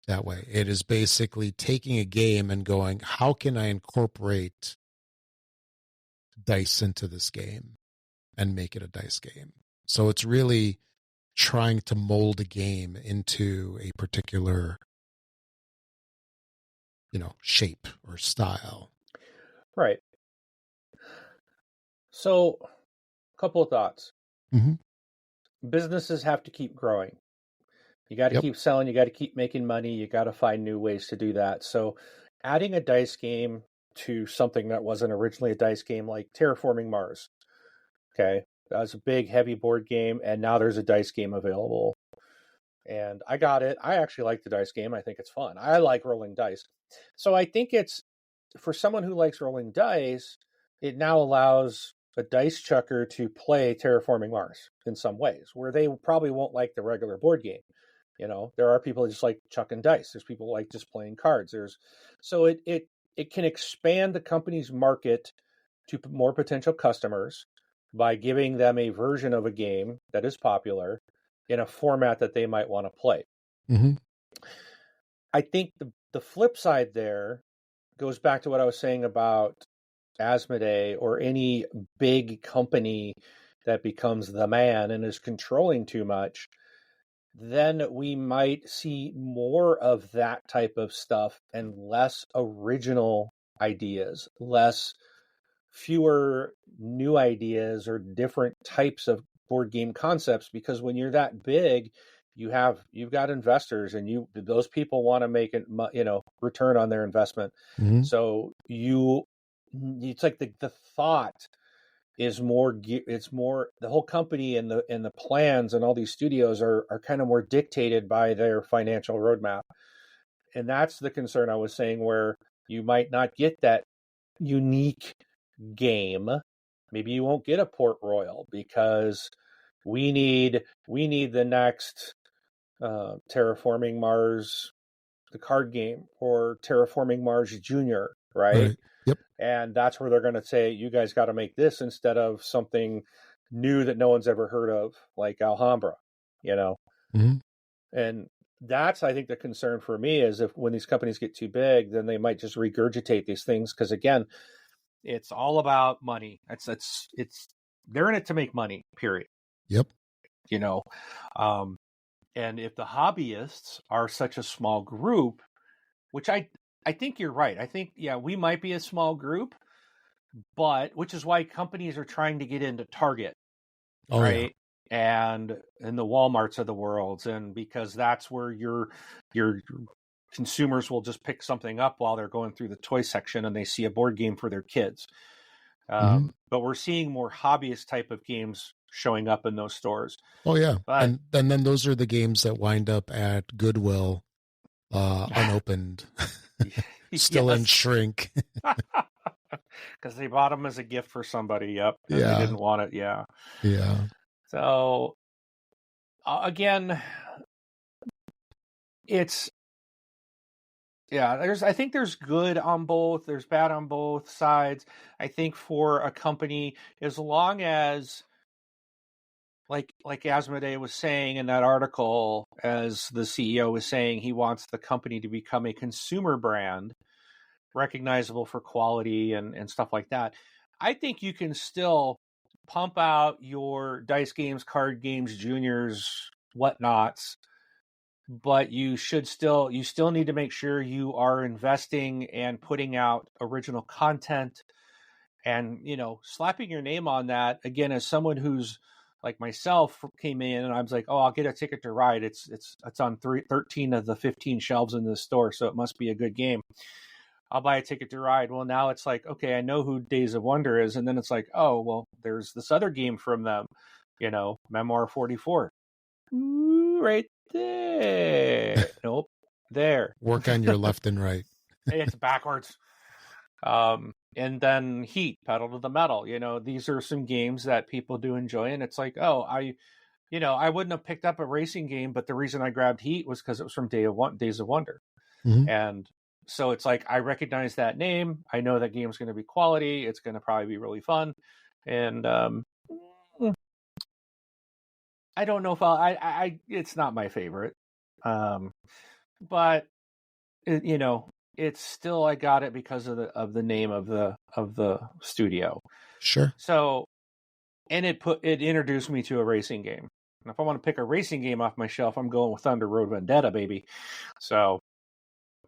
that way. It is basically taking a game and going, how can I incorporate dice into this game and make it a dice game? So it's really trying to mold a game into a particular, shape or style. Right. So, a couple of thoughts. Mm-hmm. Businesses have to keep growing. You got to Yep. keep selling. You got to keep making money. You got to find new ways to do that. So, adding a dice game to something that wasn't originally a dice game, like Terraforming Mars. Okay. That was a big, heavy board game, and now there's a dice game available. And I got it. I actually like the dice game. I think it's fun. I like rolling dice. So, I think it's, for someone who likes rolling dice, it now allows a dice chucker to play Terraforming Mars in some ways, where they probably won't like the regular board game. There are people that just like chucking dice. There's people who like just playing cards. So it can expand the company's market to more potential customers by giving them a version of a game that is popular in a format that they might want to play. Mm-hmm. I think the flip side there goes back to what I was saying about Asmodee or any big company that becomes the man and is controlling too much. Then we might see more of that type of stuff and less original ideas, fewer new ideas or different types of board game concepts, because when you're that big, you've got investors, and those people want to make it, return on their investment. Mm-hmm. So it's like the thought is more, it's more, the whole company and the plans and all these studios are kind of more dictated by their financial roadmap. And that's the concern I was saying, where you might not get that unique game. Maybe you won't get a Port Royal because we need the next Terraforming Mars, the card game, or Terraforming Mars Junior, right? Right. Yep. And that's where they're going to say, you guys got to make this instead of something new that no one's ever heard of, like Alhambra, you know? Mm-hmm. And that's, I think, the concern for me is if when these companies get too big, then they might just regurgitate these things. Because again, it's all about money. It's they're in it to make money, period. Yep. You know, and if the hobbyists are such a small group, which I think you're right. I think, yeah, we might be a small group, but which is why companies are trying to get into Target, Oh, right? And in the Walmarts of the world, and because that's where your consumers will just pick something up while they're going through the toy section and they see a board game for their kids. Mm-hmm. But we're seeing more hobbyist type of games showing up in those stores. Oh, yeah. But, and then those are the games that wind up at Goodwill unopened, still in shrink. Because they bought them as a gift for somebody. Yep. And Yeah. they didn't want it. Yeah. Yeah. So again, it's, yeah, I think there's good on both. There's bad on both sides. I think for a company, as long as, like Asmodee was saying in that article, as the CEO was saying, he wants the company to become a consumer brand, recognizable for quality and stuff like that. I think you can still pump out your dice games, card games, juniors, whatnots, but you still need to make sure you are investing and putting out original content, and slapping your name on that. Again, as someone who's like myself came in and I was like, oh, I'll get a Ticket to Ride. It's on 13 of the 15 shelves in the store, so it must be a good game. I'll buy a Ticket to Ride. Well, now it's like, okay, I know who Days of Wonder is, and then it's like, oh, well, there's this other game from them, Memoir 44. Ooh, right there. Nope, there. Work on your left and right. It's backwards. And then Heat, Pedal to the Metal. These are some games that people do enjoy, and it's like, oh, I wouldn't have picked up a racing game, but the reason I grabbed Heat was because it was from Days of Wonder. Mm-hmm. And so it's like, I recognize that name. I know that game's going to be quality. It's going to probably be really fun. And I don't know if it's not my favorite. But it's still, I got it because of the name of the studio. Sure. So, and it introduced me to a racing game. And if I want to pick a racing game off my shelf, I'm going with Thunder Road Vendetta, baby. So,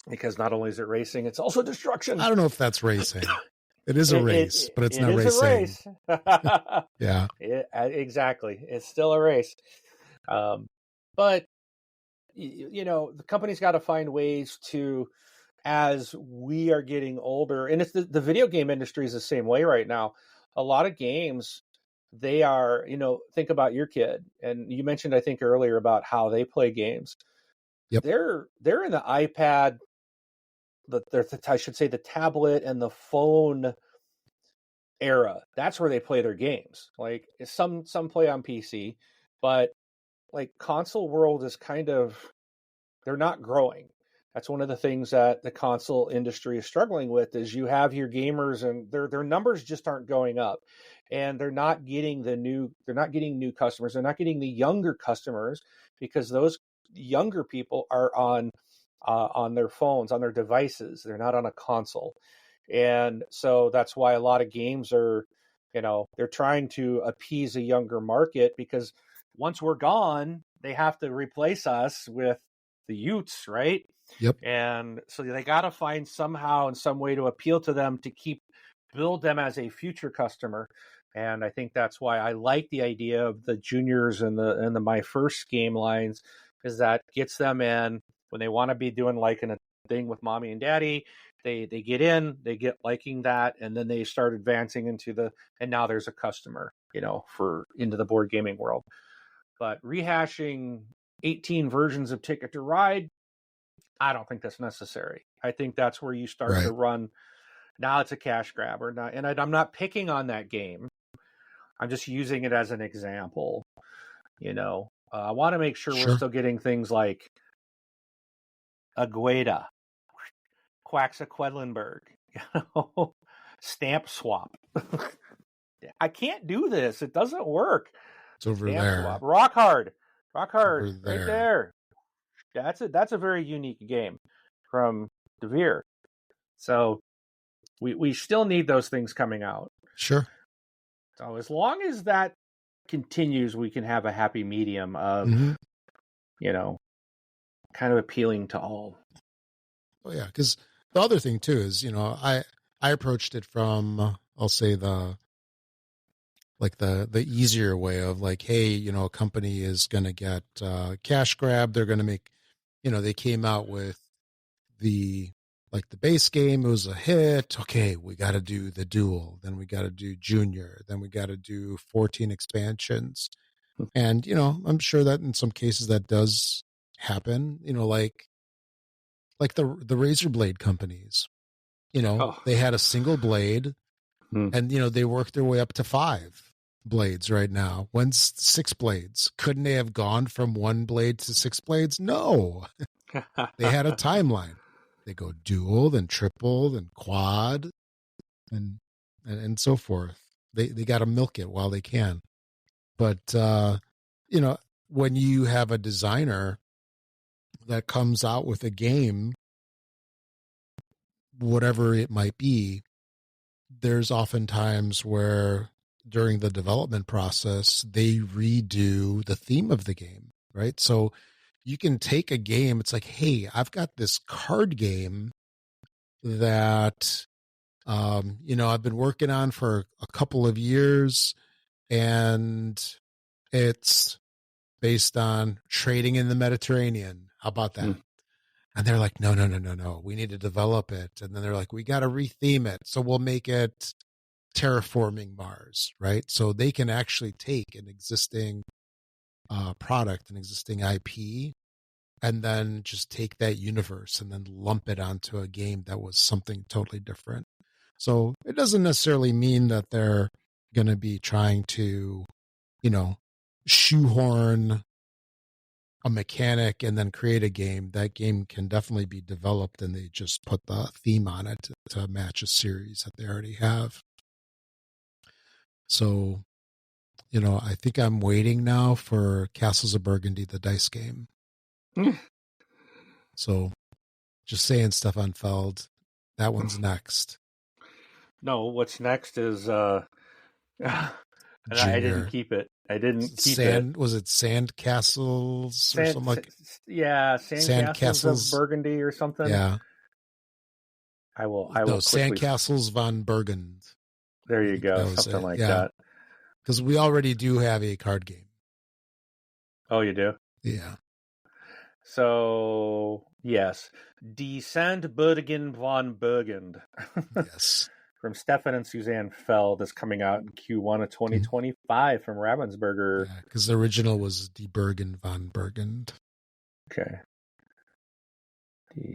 because not only is it racing, it's also destruction. I don't know if that's racing. It is a race, but it's not racing. It is a race. Yeah. Exactly. It's still a race. But the company's got to find ways to, as we are getting older, and it's the video game industry is the same way right now. A lot of games, they are, think about your kid, and you mentioned, I think earlier, about how they play games. Yep. They're in the iPad, I should say the tablet and the phone era. That's where they play their games. Like some play on PC, but like console world is kind of, they're not growing. That's one of the things that the console industry is struggling with, is you have your gamers and their numbers just aren't going up, and they're not getting new customers. They're not getting the younger customers, because those younger people are on their phones, on their devices. They're not on a console. And so that's why a lot of games are, they're trying to appease a younger market, because once we're gone, they have to replace us with the youths, right? Yep. And so they got to find somehow in some way to appeal to them, to build them as a future customer. And I think that's why I like the idea of the juniors and the My First game lines, is that gets them in when they want to be doing like a thing with mommy and daddy. They get in, they get liking that, and then they start advancing and now there's a customer, into the board gaming world. But rehashing 18 versions of Ticket to Ride, I don't think that's necessary. I think that's where you start to run. Now it's a cash grab or not. And I'm not picking on that game. I'm just using it as an example, I want to make sure we're Sure. still getting things like Agueda, Quaxaquedlinburg, Stamp Swap. I can't do this. It doesn't work. It's over Stamp there. Swap. Rock Hard, Over right there. there. That's a very unique game from DeVere. So we still need those things coming out. Sure. So as long as that continues, we can have a happy medium of, kind of appealing to all. Oh yeah, because the other thing too is, I approached it from, I'll say the easier way of like, hey, a company is going to get cash grab. They're going to make, they came out with the base game. It was a hit. Okay, we got to do the duel. Then we got to do junior. Then we got to do 14 expansions. And, I'm sure that in some cases that does happen, like the razor blade companies, they had a single blade and, they worked their way up to 5 blades right now. When's 6 blades? Couldn't they have gone from 1 blade to 6 blades? No. They had a timeline. They go dual, then triple, then quad, and so forth. They got to milk it while they can. But, when you have a designer that comes out with a game, whatever it might be, there's often times where during the development process, they redo the theme of the game, right? So you can take a game. It's like, hey, I've got this card game that, I've been working on for a couple of years, and it's based on trading in the Mediterranean. How about that? And they're like, no. We need to develop it. And then they're like, we got to retheme it. So we'll make it terraforming Mars, right? So they can actually take an existing product, an existing IP, and then just take that universe and then lump it onto a game that was something totally different. So it doesn't necessarily mean that they're going to be trying to, shoehorn a mechanic and then create a game. That game can definitely be developed, and they just put the theme on it to match a series that they already have. So, I think I'm waiting now for Castles of Burgundy, the dice game. So just saying, Stefan Feld, that one's next. No, what's next is and I didn't keep it. Was it Sand Castles or something like? Yeah, Sand Castles of Burgundy or something. Yeah. I will. Sand Castles von Burgund. There you go, something like that. Because we already do have a card game. Oh, you do? Yeah. So yes, Die Sandburgen von Burgund. Yes. From Stefan and Suzanne Feld is coming out in Q1 of 2025 from Ravensburger. Yeah, because the original was Die Bergen von Burgund. Okay.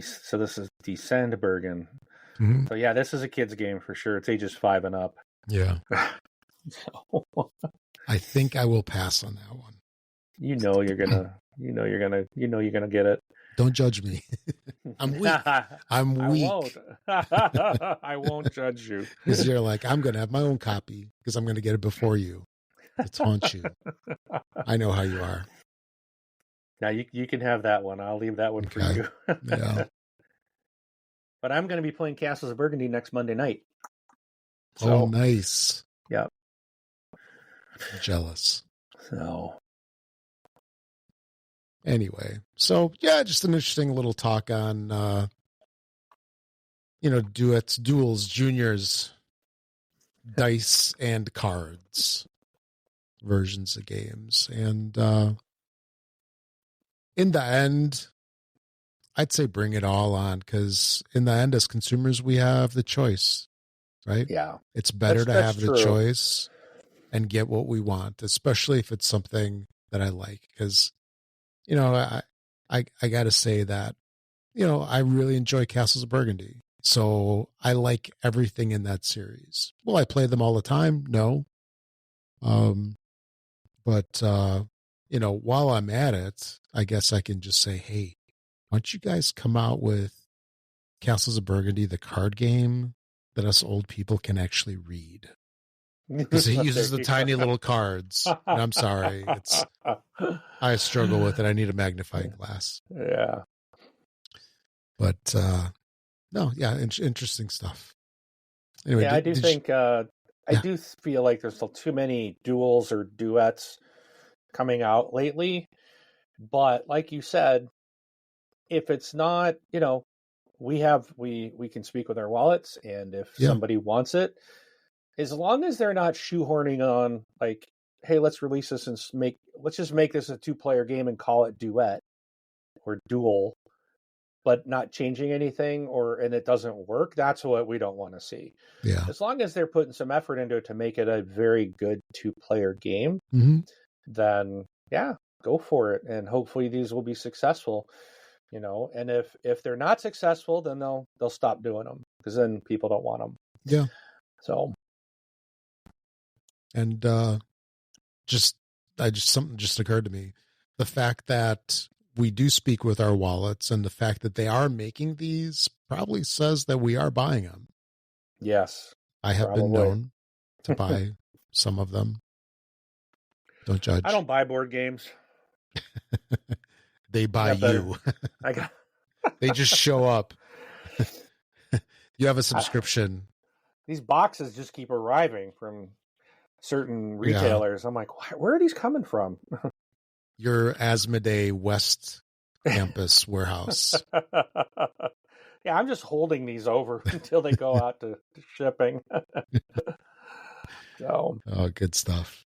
So this is Die Sandburgen. Mm-hmm. So yeah, this is a kid's game for sure. It's ages 5 and up. Yeah. I think I will pass on that one. You're gonna get it. Don't judge me. I'm weak. I'm weak. I won't judge you. Because you're like, I'm going to have my own copy because I'm going to get it before you to taunt you. I know how you are. Now you can have that one. I'll leave that one for you. Yeah. But I'm going to be playing Castles of Burgundy next Monday night. So, oh, nice. Yeah. Jealous. So. Anyway, so yeah, just an interesting little talk on, duets, duels, juniors, dice, and cards versions of games. And in the end, I'd say bring it all on, because in the end, as consumers, we have the choice, right? Yeah. It's better to have the choice and get what we want, especially if it's something that I like, because I got to say that, I really enjoy Castles of Burgundy. So I like everything in that series. Will I play them all the time? No. But while I'm at it, I guess I can just say, hey, why don't you guys come out with Castles of Burgundy, the card game that us old people can actually read? Because he uses the tiny little cards. And I'm sorry, I struggle with it. I need a magnifying glass. Yeah. But no, yeah, interesting stuff. Anyway, yeah, I do think I do feel like there's still too many duels or duets coming out lately. But like you said, if it's not, we can speak with our wallets, and if somebody wants it, as long as they're not shoehorning on like, hey, let's release this and let's just make this a 2-player game and call it Duet or Duel, but not changing anything and it doesn't work, that's what we don't want to see. Yeah. As long as they're putting some effort into it to make it a very good 2-player game, then yeah, go for it. And hopefully these will be successful, and if they're not successful, then they'll stop doing them, because then people don't want them. Yeah. So. And something just occurred to me. The fact that we do speak with our wallets and the fact that they are making these probably says that we are buying them. Yes. I have been known to buy some of them. Don't judge. I don't buy board games. They buy you. They just show up. You have a subscription. These boxes just keep arriving from certain retailers. I'm like, where are these coming from? Your Asmodee West Campus warehouse. Yeah, I'm just holding these over until they go out to shipping. So. Oh, good stuff.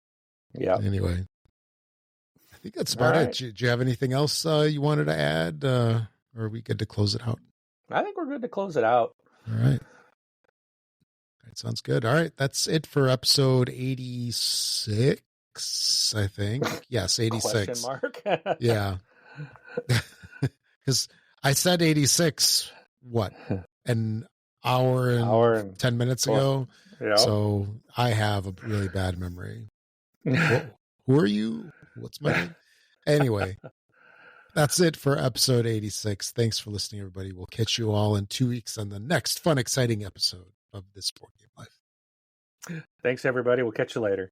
Yeah. Anyway, I think that's about it. Do you have anything else you wanted to add, or are we good to close it out? I think we're good to close it out. All right. That sounds good. All right. That's it for episode 86, I think. Yes, 86. Question mark? Yeah. Because I said 86, an hour and 10 minutes ago? Yeah. So I have a really bad memory. Who are you? What's my name? Anyway, that's it for episode 86. Thanks for listening, everybody. We'll catch you all in 2 weeks on the next fun, exciting episode of This Board Game Life. Thanks, everybody. We'll catch you later.